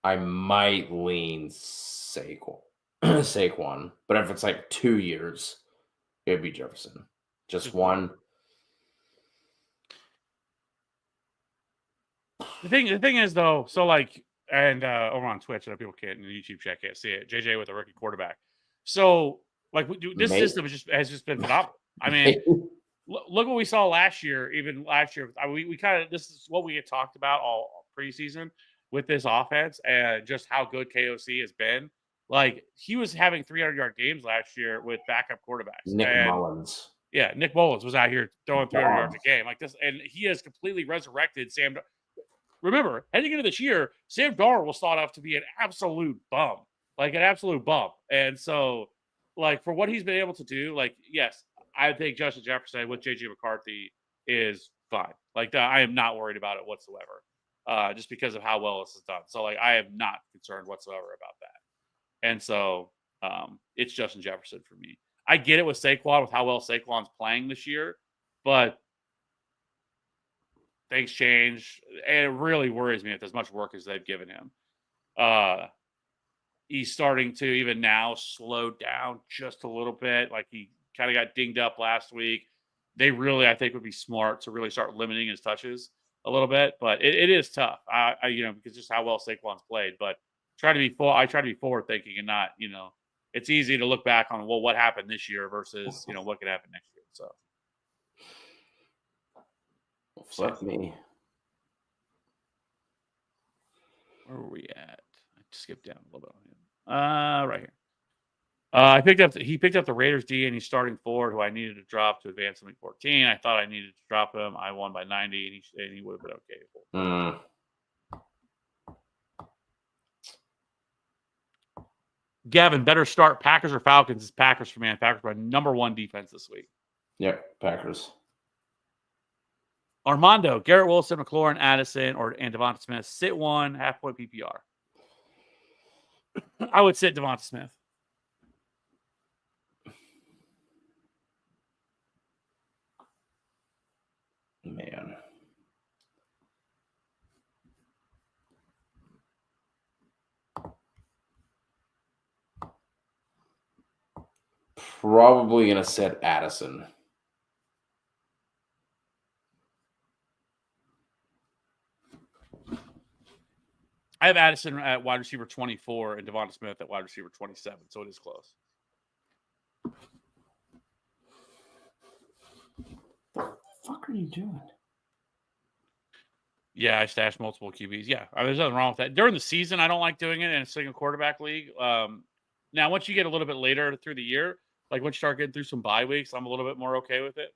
I might lean Saquon. But if it's like 2 years, it'd be Jefferson. Just one. The thing is though, so like, and over on Twitch, I know people can't in the YouTube chat can't see it. JJ with a rookie quarterback. So like this system has just been phenomenal. I mean, look what we saw last year. Even last year, we kind of, this is what we had talked about all preseason with this offense and just how good KOC has been. Like he was having 300-yard games last year with backup quarterbacks. Nick Mullins. Yeah, Nick Mullins was out here throwing 300 yards a game like this, and he has completely resurrected Sam. Remember, heading into this year, Sam Darnold was thought of to be an absolute bum, like an absolute bum. And so, like, for what he's been able to do, like, yes, I think Justin Jefferson with JJ McCarthy is fine. Like, I am not worried about it whatsoever, just because of how well this is done. So, like, I am not concerned whatsoever about that. And so, it's Justin Jefferson for me. I get it with Saquon, with how well Saquon's playing this year, but things change, and it really worries me with as much work as they've given him. He's starting to even now slow down just a little bit. Like he kind of got dinged up last week. They really, I think, would be smart to really start limiting his touches a little bit. But it is tough. Because just how well Saquon's played. But I try to be forward thinking and not it's easy to look back on, well, what happened this year versus, what could happen next year. So Fuck me. where were we at? I skipped down a little bit on him. Right here. He picked up the Raiders D, and he's starting forward, who I needed to drop to advance in week 14. I thought I needed to drop him. I won by 90, and he would have been okay. Gavin, better start Packers or Falcons? It's Packers for man. Packers by number 1 defense this week. Yep, Packers. Armando, Garrett Wilson, McLaurin, Addison, and Devonta Smith. Sit 1, half-point PPR. I would sit Devonta Smith. Man. Probably going to set Addison. I have Addison at wide receiver 24 and Devonta Smith at wide receiver 27, so it is close. What the fuck are you doing? Yeah, I stashed multiple QBs. Yeah, there's nothing wrong with that. During the season, I don't like doing it in a single quarterback league. Now, once you get a little bit later through the year, like once you start getting through some bye weeks, I'm a little bit more okay with it.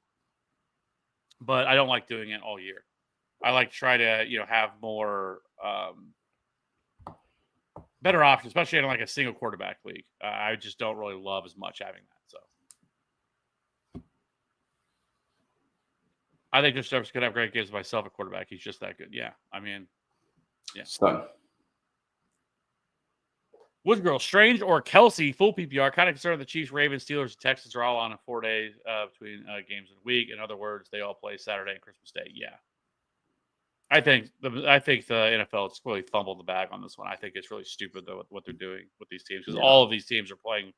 But I don't like doing it all year. I like to try to, have more better options, especially in like a single quarterback league. I just don't really love as much having that. So I think Justin Jefferson could have great games myself at quarterback. He's just that good. Yeah. I mean, yeah. Son. Woodgirl, Strange or Kelsey, full PPR. Kind of concerned the Chiefs, Ravens, Steelers, and Texans are all on a 4-day between games in a week. In other words, they all play Saturday and Christmas Day. Yeah. I think the NFL has really fumbled the bag on this one. I think it's really stupid though what they're doing with these teams because all of these teams are playing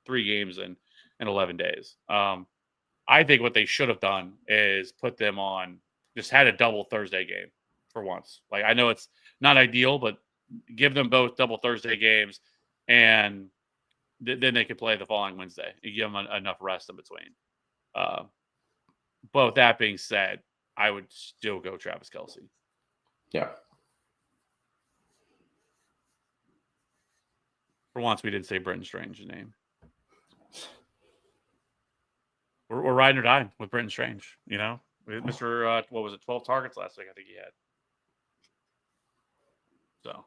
3 games in 11 days. I think what they should have done is put them on, just had a double Thursday game for once. Like I know it's not ideal, but give them both double Thursday games, and then they could play the following Wednesday. You give them enough rest in between. But with that being said, I would still go Travis Kelce. Yeah. For once, we didn't say Brenton Strange's name. We're riding or dying with Brenton Strange, Mr. What was it, 12 targets last week, I think he had. So,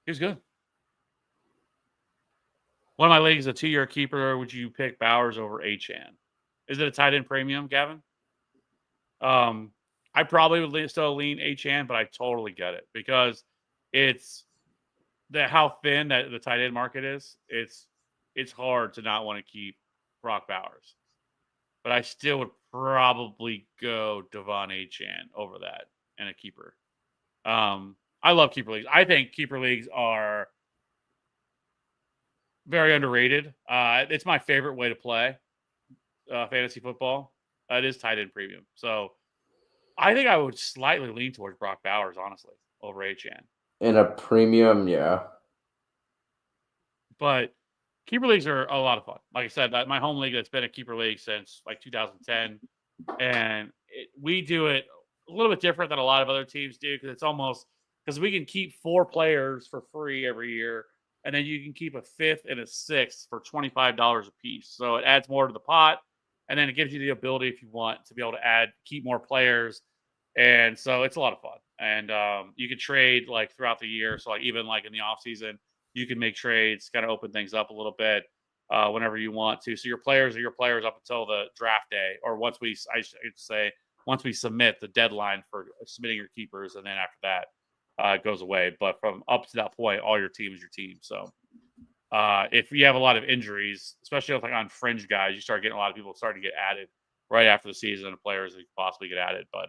he was good. One of my leagues, a 2-year keeper. Would you pick Bowers over Achane? Is it a tight end premium, Gavin? I probably would still lean Achane, but I totally get it because it's how thin that the tight end market is. It's hard to not want to keep Brock Bowers, but I still would probably go Devon Achane over that and a keeper. I love keeper leagues. I think keeper leagues are very underrated. It's my favorite way to play fantasy football. It is tight end premium. So I think I would slightly lean towards Brock Bowers, honestly, over Achane. In a premium, yeah. But keeper leagues are a lot of fun. Like I said, my home league that's been a keeper league since like 2010. And we do it a little bit different than a lot of other teams do because it's almost because we can keep 4 players for free every year. And then you can keep a 5th and a 6th for $25 a piece. So it adds more to the pot. And then it gives you the ability, if you want, to be able to keep more players. And so it's a lot of fun. And you can trade like throughout the year. So like even like in the off season, you can make trades, kind of open things up a little bit whenever you want to. So your players are your players up until the draft day, or once we submit the deadline for submitting your keepers, and then after that it goes away. But from up to that point, all your team is your team. So if you have a lot of injuries, especially like on fringe guys, you start getting a lot of people starting to get added right after the season of players that possibly get added. But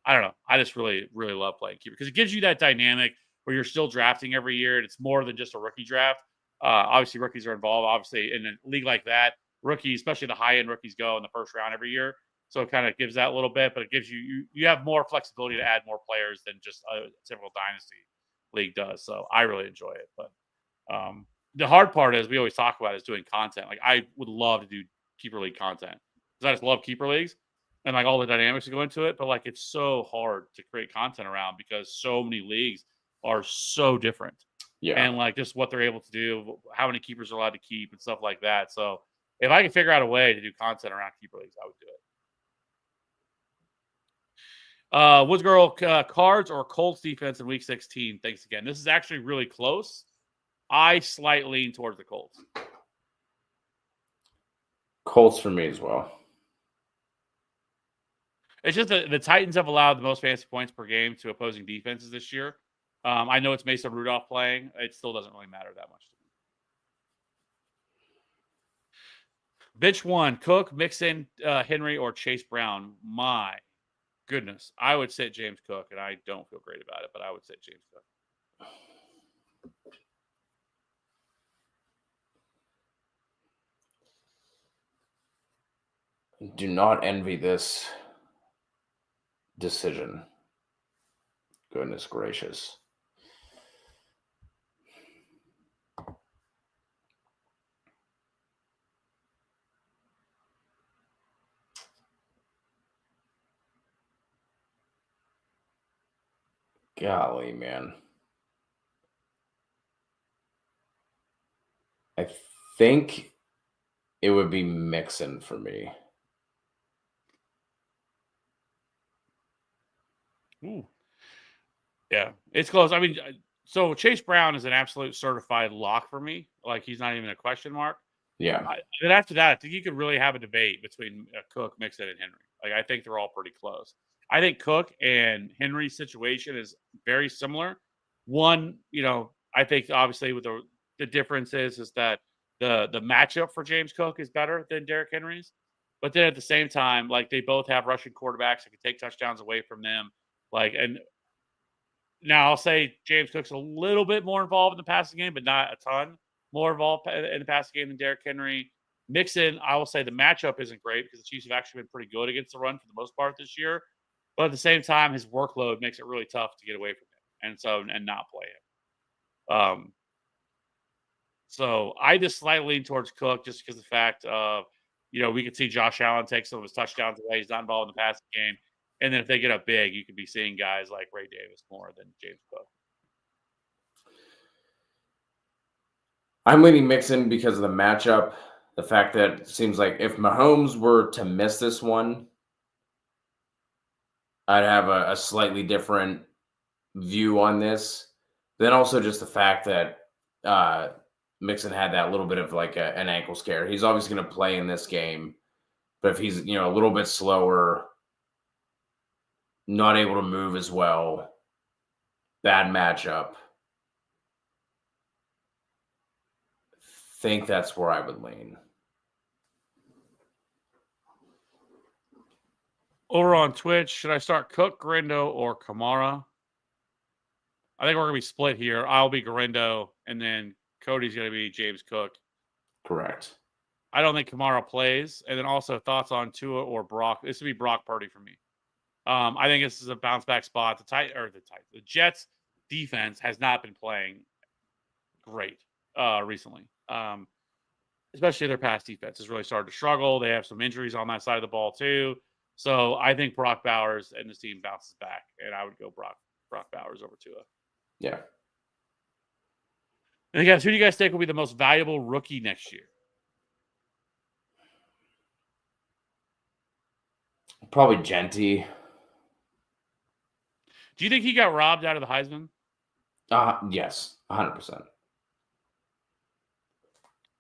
I don't know. I just really, really love playing keeper because it gives you that dynamic where you're still drafting every year, and it's more than just a rookie draft. Obviously, rookies are involved. Obviously, in a league like that, rookies, especially the high-end rookies, go in the first round every year. So it kind of gives that a little bit, but it gives you have more flexibility to add more players than just a typical dynasty league does. So I really enjoy it. But the hard part is we always talk about is doing content. Like I would love to do keeper league content because I just love keeper leagues and like all the dynamics that go into it. But like it's so hard to create content around because so many leagues are so different. Yeah. And like just what they're able to do, how many keepers are allowed to keep and stuff like that. So if I can figure out a way to do content around keeper leagues, I would do it. Woods Girl, Cards or Colts defense in week 16? Thanks again. This is actually really close. I slightly lean towards the Colts. Colts for me as well. It's just the Titans have allowed the most fantasy points per game to opposing defenses this year. I know it's Mason Rudolph playing. It still doesn't really matter that much to me. Bitch one, Cook, Mixon, Henry, or Chase Brown. My goodness. I would sit James Cook, and I don't feel great about it, but I would sit James Cook. Do not envy this decision. Goodness gracious. Golly, man. I think it would be Mixon for me. Ooh. Yeah, it's close. I mean, so Chase Brown is an absolute certified lock for me. Like he's not even a question mark. Yeah. But after that, I think you could really have a debate between Cook, Mixon, and Henry. Like I think they're all pretty close. I think Cook and Henry's situation is very similar. One, I think obviously with the difference is that the matchup for James Cook is better than Derrick Henry's. But then at the same time, like they both have rushing quarterbacks that can take touchdowns away from them. And now I'll say James Cook's a little bit more involved in the passing game, but not a ton more involved in the passing game than Derrick Henry. Mixon, I will say the matchup isn't great because the Chiefs have actually been pretty good against the run for the most part this year. But at the same time, his workload makes it really tough to get away from him and not play him. So I just slightly lean towards Cook just because of the fact of, we could see Josh Allen take some of his touchdowns away. He's not involved in the passing game. And then if they get up big, you could be seeing guys like Ray Davis more than James Cook. I'm leaning Mixon because of the matchup. The fact that it seems like if Mahomes were to miss this one, I'd have a slightly different view on this. Then also just the fact that Mixon had that little bit of like an ankle scare. He's obviously going to play in this game, but if he's a little bit slower, not able to move as well, bad matchup. Think that's where I would lean. Over on Twitch, should I start Cook, Grindo, or Kamara? I think we're going to be split here. I'll be Grindo, and then Cody's going to be James Cook. Correct. I don't think Kamara plays. And then also thoughts on Tua or Brock. This would be Brock Purdy for me. I think this is a bounce back spot. The Jets defense has not been playing great recently. Especially their pass defense has really started to struggle. They have some injuries on that side of the ball too. So I think Brock Bowers and this team bounces back, and I would go Brock Bowers over Tua. Yeah. And guys, who do you guys think will be the most valuable rookie next year? Probably Genty. Do you think he got robbed out of the Heisman? Yes, 100%. I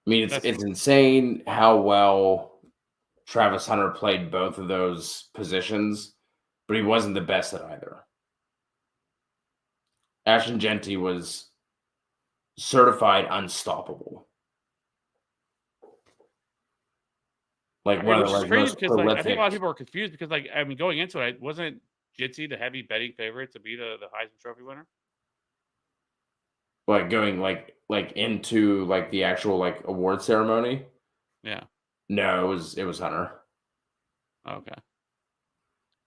mean, it's insane how well Travis Hunter played both of those positions, but he wasn't the best at either. Ashton Genty was certified unstoppable. Like one of the crazy because I think a lot of people are confused because going into it, wasn't Genty the heavy betting favorite to be the Heisman Trophy winner? Like going into the actual award ceremony? Yeah. No, it was Hunter. Okay.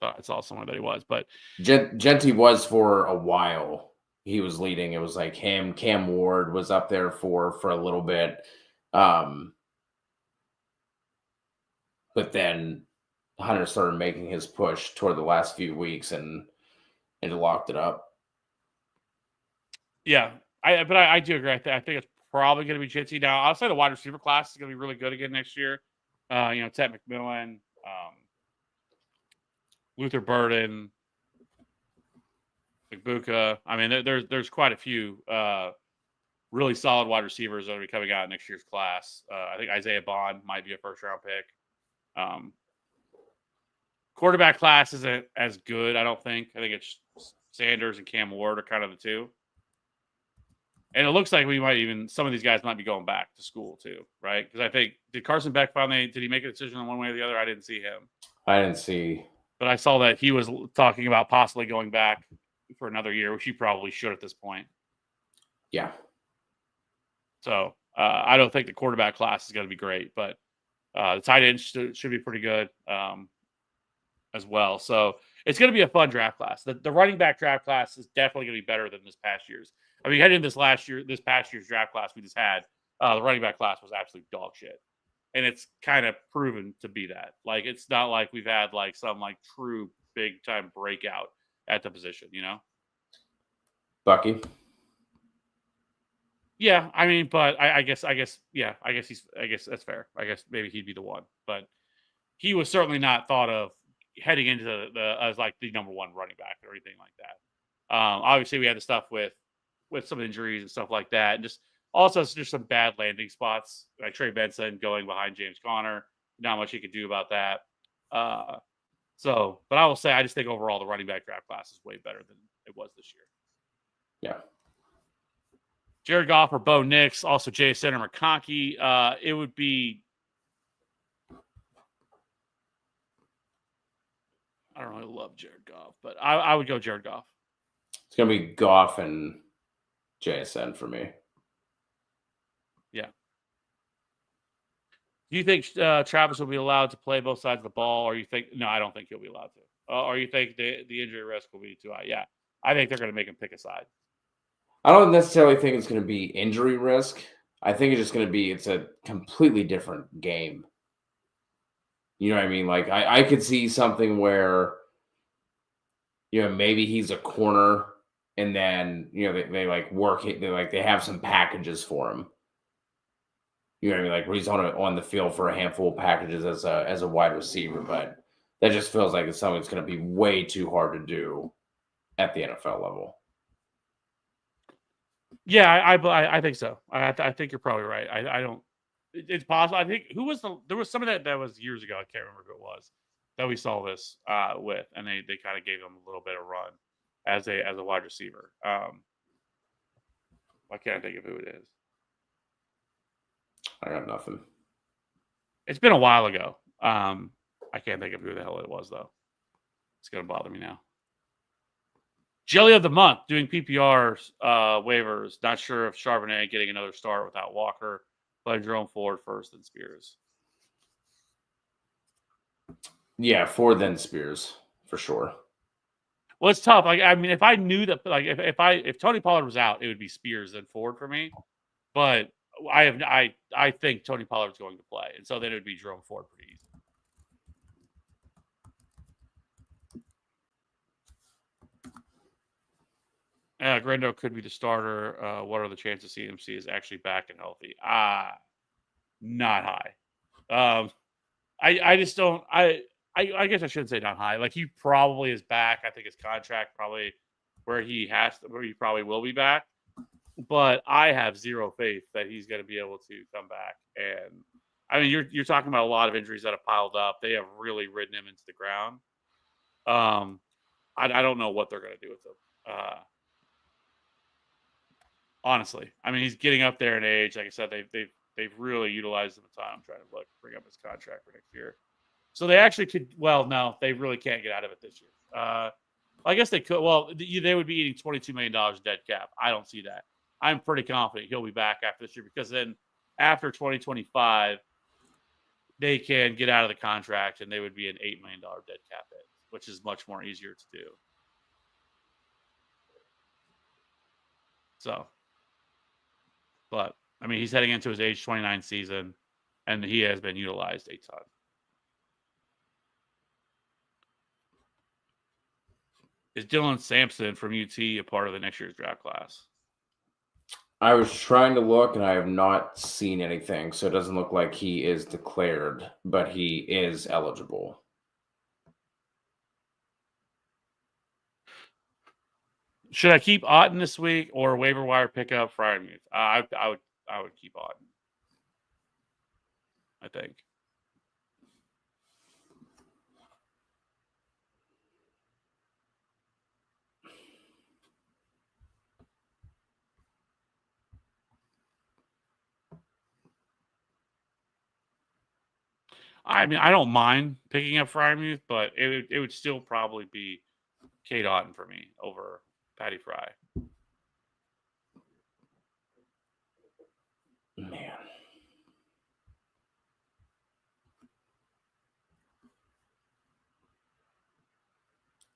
I saw somewhere that he was, but Genty was for a while. he was leading. It was like him, Cam Ward was up there for a little bit. But then Hunter started making his push toward the last few weeks and locked it up. Yeah, I do agree. I think it's probably going to be Jitsi. Now, outside the wide receiver class is going to be really good again next year. Ted McMillan, Luther Burden, McBuka. I mean, there's quite a few really solid wide receivers that will be coming out in next year's class. I think Isaiah Bond might be a first round pick. Quarterback class isn't as good, I don't think. I think it's Sanders and Cam Ward are kind of the two. And it looks like some of these guys might be going back to school too, right? Because I think, did Carson Beck did he make a decision on one way or the other? I didn't see him. I didn't see. But I saw that he was talking about possibly going back for another year, which he probably should at this point. Yeah. So I don't think the quarterback class is going to be great, but the tight end should be pretty good as well. So it's going to be a fun draft class. The running back draft class is definitely going to be better than this past year's. I mean, heading into this past year's draft class we just had, the running back class was absolute dog shit. And it's kind of proven to be that. Like, it's not like we've had like some like true big time breakout at the position, you know? Bucky. Yeah, I mean, but I guess that's fair. I guess maybe he'd be the one, but he was certainly not thought of heading into as like the number one running back or anything like that. Obviously, we had the stuff with some injuries and stuff like that, and just also just some bad landing spots, like Trey Benson going behind James Conner. Not much he could do about that. But I will say, I just think overall the running back draft class is way better than it was this year. Yeah. Jared Goff or Bo Nix, also Jason or McConkey. It would be. I don't really love Jared Goff, but I would go Jared Goff. It's going to be Goff and JSN for me. Yeah. Do you think Travis will be allowed to play both sides of the ball, or you think no? I don't think he'll be allowed to. Or you think the injury risk will be too high? Yeah, I think they're going to make him pick a side. I don't necessarily think it's going to be injury risk. I think it's just going to be it's a completely different game. You know what I mean? Like I could see something where maybe he's a corner and then they like work it. They have some packages for him. You know what I mean? Like where he's on the field for a handful of packages as a wide receiver, but that just feels like it's something that's going to be way too hard to do at the NFL level. Yeah, I think so. I think you're probably right. I don't. It's possible. I think there was somebody that was years ago. I can't remember who it was that we saw this with, and they kind of gave him a little bit of run as a wide receiver. I can't think of who it is. I got nothing. It's been a while ago. I can't think of who the hell it was though. It's gonna bother me now. Jelly of the month doing PPR waivers. Not sure if Charbonnet getting another start without Walker. Playing Jerome Ford first, then Spears. Yeah, Ford then Spears for sure. Well, it's tough. Like I mean, if I knew that, like if Tony Pollard was out, it would be Spears then Ford for me. But I think Tony Pollard's going to play, and so then it would be Jerome Ford pretty easy. Grendo could be the starter. What are the chances CMC is actually back and healthy? Not high. I just don't. I guess I shouldn't say not high. Like he probably is back. I think his contract probably where he probably will be back. But I have zero faith that he's going to be able to come back. And I mean, you're talking about a lot of injuries that have piled up. They have really ridden him into the ground. I don't know what they're going to do with him. Honestly, I mean, he's getting up there in age. Like I said, they've really utilized him a ton. I'm trying to bring up his contract for next year. So they actually could. Well, no, they really can't get out of it this year. I guess they could. Well, they would be eating $22 million dead cap. I don't see that. I'm pretty confident he'll be back after this year because then after 2025, they can get out of the contract and they would be an $8 million dead cap hit, which is much more easier to do. So, but I mean, he's heading into his age 29 season, and he has been utilized a ton. Is Dylan Sampson from UT a part of the next year's draft class? I was trying to look, and I have not seen anything, so it doesn't look like he is declared, but he is eligible. Should I keep Otten this week or waiver wire pickup Freiermuth? I would keep Otten. I think. I mean, I don't mind picking up Freiermuth, but it would still probably be Cade Otten for me over Patty Fry. Man.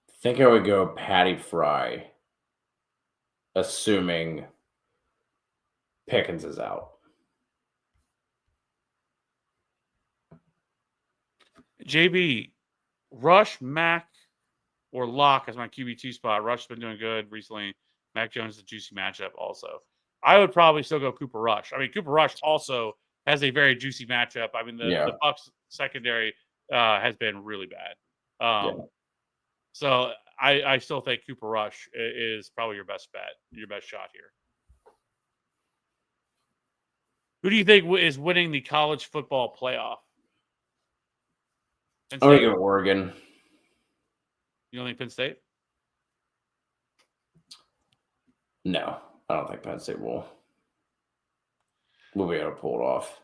I think I would go Patty Fry, assuming Pickens is out. JB, Rush, Mac, or Locke as my QB2 spot. Rush's been doing good recently. Mac Jones is a juicy matchup also. I would probably still go Cooper Rush. I mean, Cooper Rush also has a very juicy matchup. I mean, the Bucs secondary has been really bad. So I still think Cooper Rush is probably your best bet, your best shot here. Who do you think is winning the college football playoff? I'm going to go Oregon. You don't think Penn State? No, I don't think Penn State will be able to pull it off.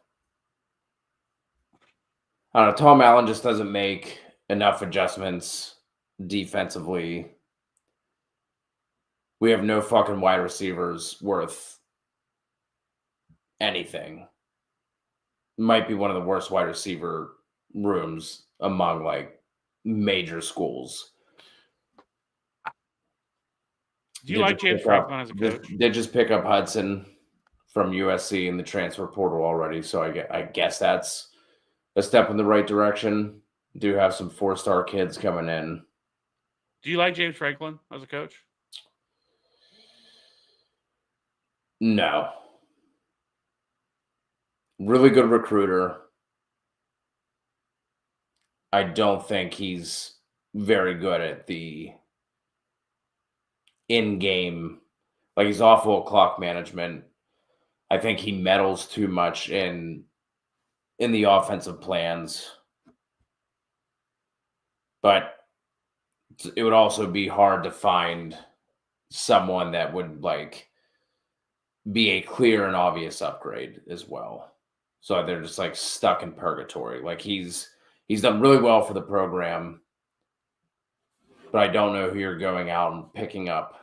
I don't know. Tom Allen just doesn't make enough adjustments defensively. We have no fucking wide receivers worth anything. Might be one of the worst wide receiver rooms among like major schools. Do you like James Franklin as a coach? They just pick up Hudson from USC in the transfer portal already, so I guess that's a step in the right direction. Do have some 4-star kids coming in. Do you like James Franklin as a coach? No. Really good recruiter. I don't think he's very good at the in-game. Like, he's awful at clock management. I think he meddles too much in the offensive plans. But it would also be hard to find someone that would like be a clear and obvious upgrade as well. So they're just like stuck in purgatory. Like he's done really well for the program, but I don't know who you're going out and picking up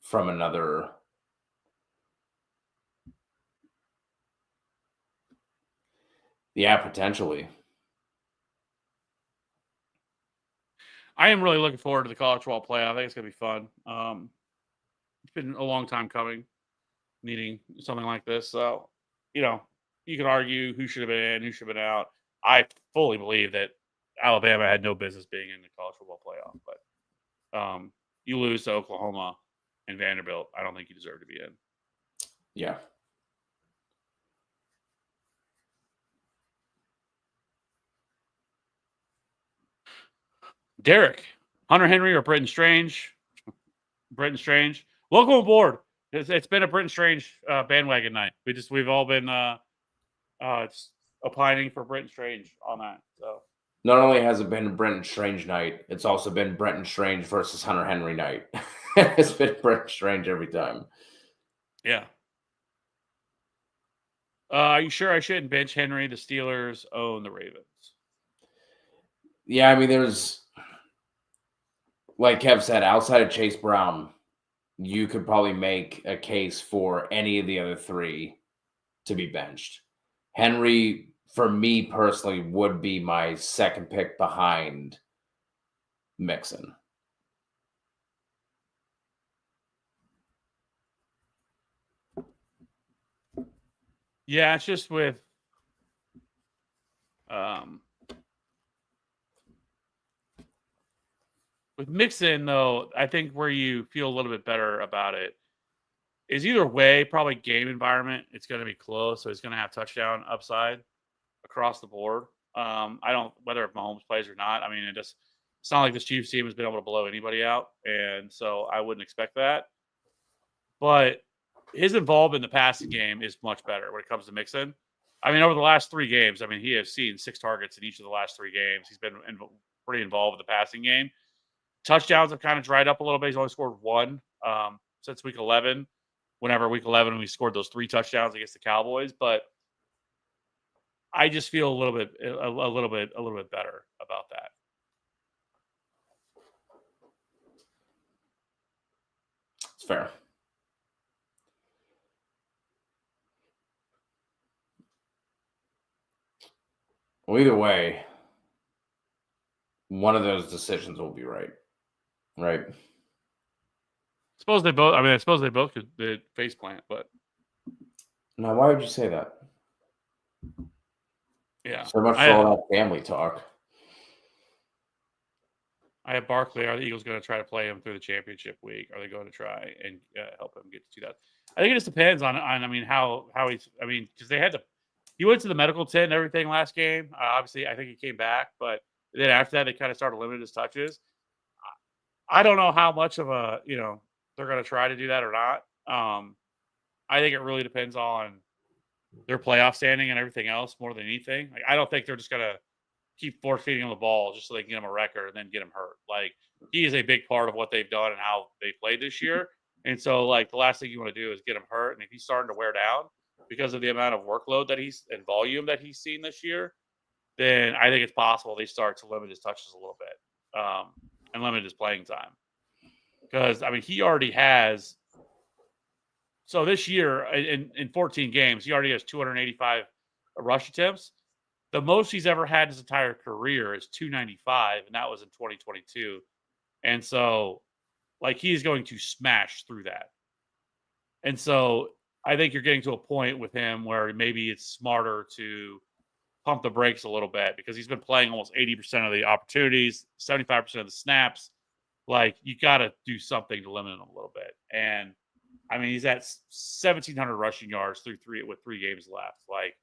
from another. Yeah, potentially. I am really looking forward to the college football playoff. I think it's going to be fun. It's been a long time coming, needing something like this. So, you know, you could argue who should have been in, who should have been out. I fully believe that Alabama had no business being in the college football playoff. But you lose to Oklahoma and Vanderbilt, I don't think you deserve to be in. Yeah. Derek, Hunter Henry or Britton Strange? Britton Strange. Welcome aboard. It's been a Britton Strange bandwagon night. We've all been opining for Britton Strange on that. So not only has it been Britton Strange night, it's also been Britton Strange versus Hunter Henry night. It's been Britton Strange every time. Yeah. Are you sure I shouldn't bench Henry? The Steelers own the Ravens. Yeah, I mean, there's, like Kev said, outside of Chase Brown, you could probably make a case for any of the other three to be benched. Henry, for me personally, would be my second pick behind Mixon. Yeah, it's just with um with Mixon though. I think where you feel a little bit better about it is either way, probably game environment. It's going to be close, so he's going to have touchdown upside across the board. I don't whether if Mahomes plays or not. I mean, it's not like this Chiefs team has been able to blow anybody out, and so I wouldn't expect that. But his involvement in the passing game is much better when it comes to Mixon. I mean, over the last 3 games, I mean, he has seen 6 targets in each of the last 3 games. He's been pretty involved with the passing game. Touchdowns have kind of dried up a little bit. He's only scored one since week 11. Whenever week 11 we scored those 3 touchdowns against the Cowboys, but I just feel a little bit better about that. It's fair. Well, either way, one of those decisions will be right. Right. Suppose they both. I mean, I suppose they both could face plant, but Now, why would you say that? yeah. So much for all that family talk. I have Barkley. Are the Eagles going to try to play him through the championship week? Are they going to try and help him get to that? I think it just depends on I mean how he's. I mean because they had to. He went to the medical tent and everything last game. Obviously, I think he came back, but then after that, they kind of started limiting his touches. I don't know how much of a they're going to try to do that or not. I think it really depends on their playoff standing and everything else more than anything. Like I don't think they're just going to keep force feeding him the ball just so they can get him a record and then get him hurt. Like he is a big part of what they've done and how they played this year. And so like the last thing you want to do is get him hurt. And if he's starting to wear down because of the amount of workload that he's and volume that he's seen this year, then I think it's possible they start to limit his touches a little bit and limit his playing time. Because I mean, he already has. So this year in 14 games, he already has 285 rush attempts. The most he's ever had his entire career is 295, and that was in 2022. And so, like, he's going to smash through that. And so, I think you're getting to a point with him where maybe it's smarter to pump the brakes a little bit because he's been playing almost 80% of the opportunities, 75% of the snaps. Like, you got to do something to limit him a little bit. And I mean, he's at 1,700 rushing yards with 3 games left. Like,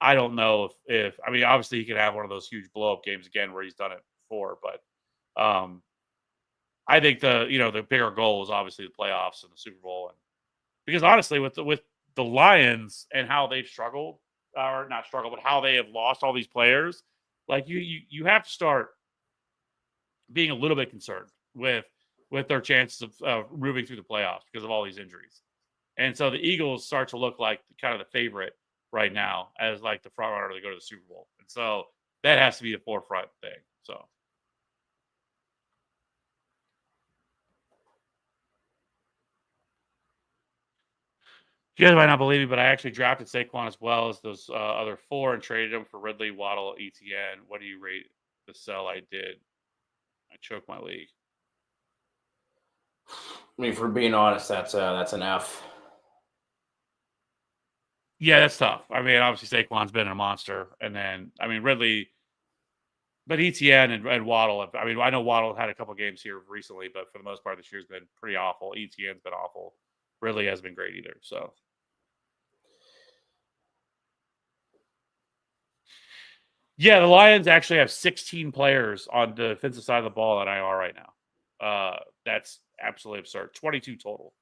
I don't know if I mean, obviously he could have one of those huge blow up games again where he's done it before, but I think the bigger goal is obviously the playoffs and the Super Bowl, and because honestly, with the Lions and how they've struggled, or not struggled, but how they have lost all these players, like you have to start being a little bit concerned with their chances of moving through the playoffs because of all these injuries, and so the Eagles start to look like kind of the favorite right now as like the front runner to go to the Super Bowl. And so that has to be the forefront thing. So you guys might not believe me, but I actually drafted Saquon as well as those other 4 and traded them for Ridley, Waddle, ETN. What do you rate the sell I did? I choked my league. I mean, for being honest, that's an F. Yeah, that's tough. I mean, obviously Saquon's been a monster, and then I mean Ridley, but ETN and Waddle. I mean, I know Waddle had a couple games here recently, but for the most part, this year's been pretty awful. ETN's been awful. Ridley hasn't been great either. So, yeah, the Lions actually have 16 players on the defensive side of the ball at IR right now. That's absolutely absurd. 22 total.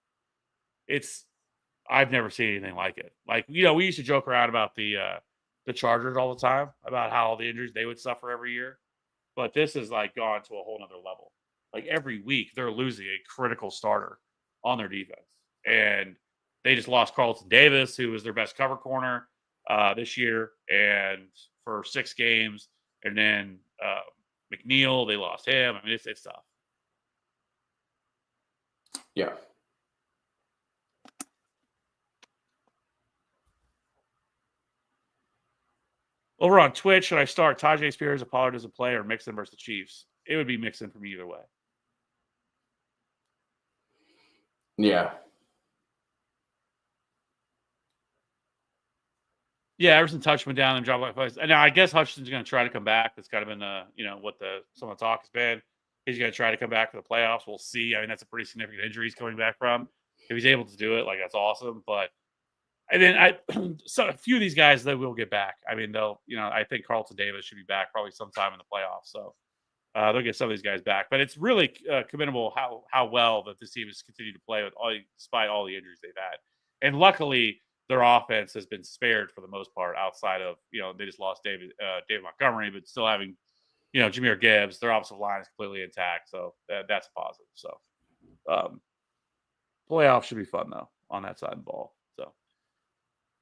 I've never seen anything like it. Like, we used to joke around about the Chargers all the time about how the injuries they would suffer every year. But this has like gone to a whole nother level. Like every week they're losing a critical starter on their defense. And they just lost Carlton Davis, who was their best cover corner this year, and for 6 games. And then McNeil, they lost him. I mean, it's tough. Yeah. Over on Twitch, should I start Tyjae Spears if Pollard doesn't play or Mixon versus the Chiefs? It would be Mixon for me either way. Yeah. Yeah, Everson touched him down and dropped like place. And now I guess Hutchinson's going to try to come back. That's kind of been what some of the talk has been. He's going to try to come back for the playoffs. We'll see. I mean, that's a pretty significant injury he's coming back from. If he's able to do it, like, that's awesome. But and then so a few of these guys they will get back. I mean, they'll I think Carlton Davis should be back probably sometime in the playoffs. So they'll get some of these guys back. But it's really commendable how well that this team has continued to play despite all the injuries they've had. And luckily, their offense has been spared for the most part. Outside of they just lost David Montgomery, but still having Jahmyr Gibbs. Their offensive line is completely intact, so that's a positive. So playoffs should be fun though on that side of the ball. So,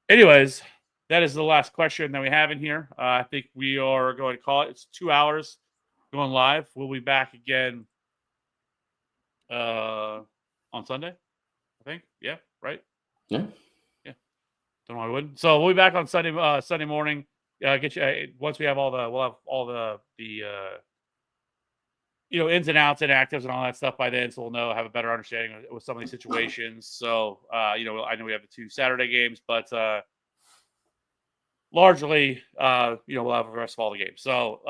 anyways, that is the last question that we have in here. I think we are going to call it. It's 2 hours going live. We'll be back again on Sunday, I think. Yeah, right? Yeah. Don't know why I wouldn't. So we'll be back on Sunday morning. Get you once we have we'll have all the ins and outs, inactives, and all that stuff by then. So we'll have a better understanding with some of these situations. So I know we have the 2 Saturday games, but largely we'll have the rest of all the games. So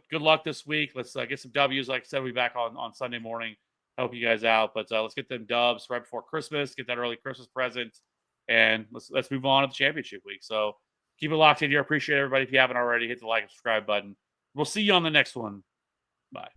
good luck this week. Let's get some W's. Like I said, we'll be back on Sunday morning. Help you guys out, but let's get them dubs right before Christmas. Get that early Christmas present. And let's move on to the championship week. So keep it locked in here. Appreciate everybody. If you haven't already, hit the like and subscribe button. We'll see you on the next one. Bye.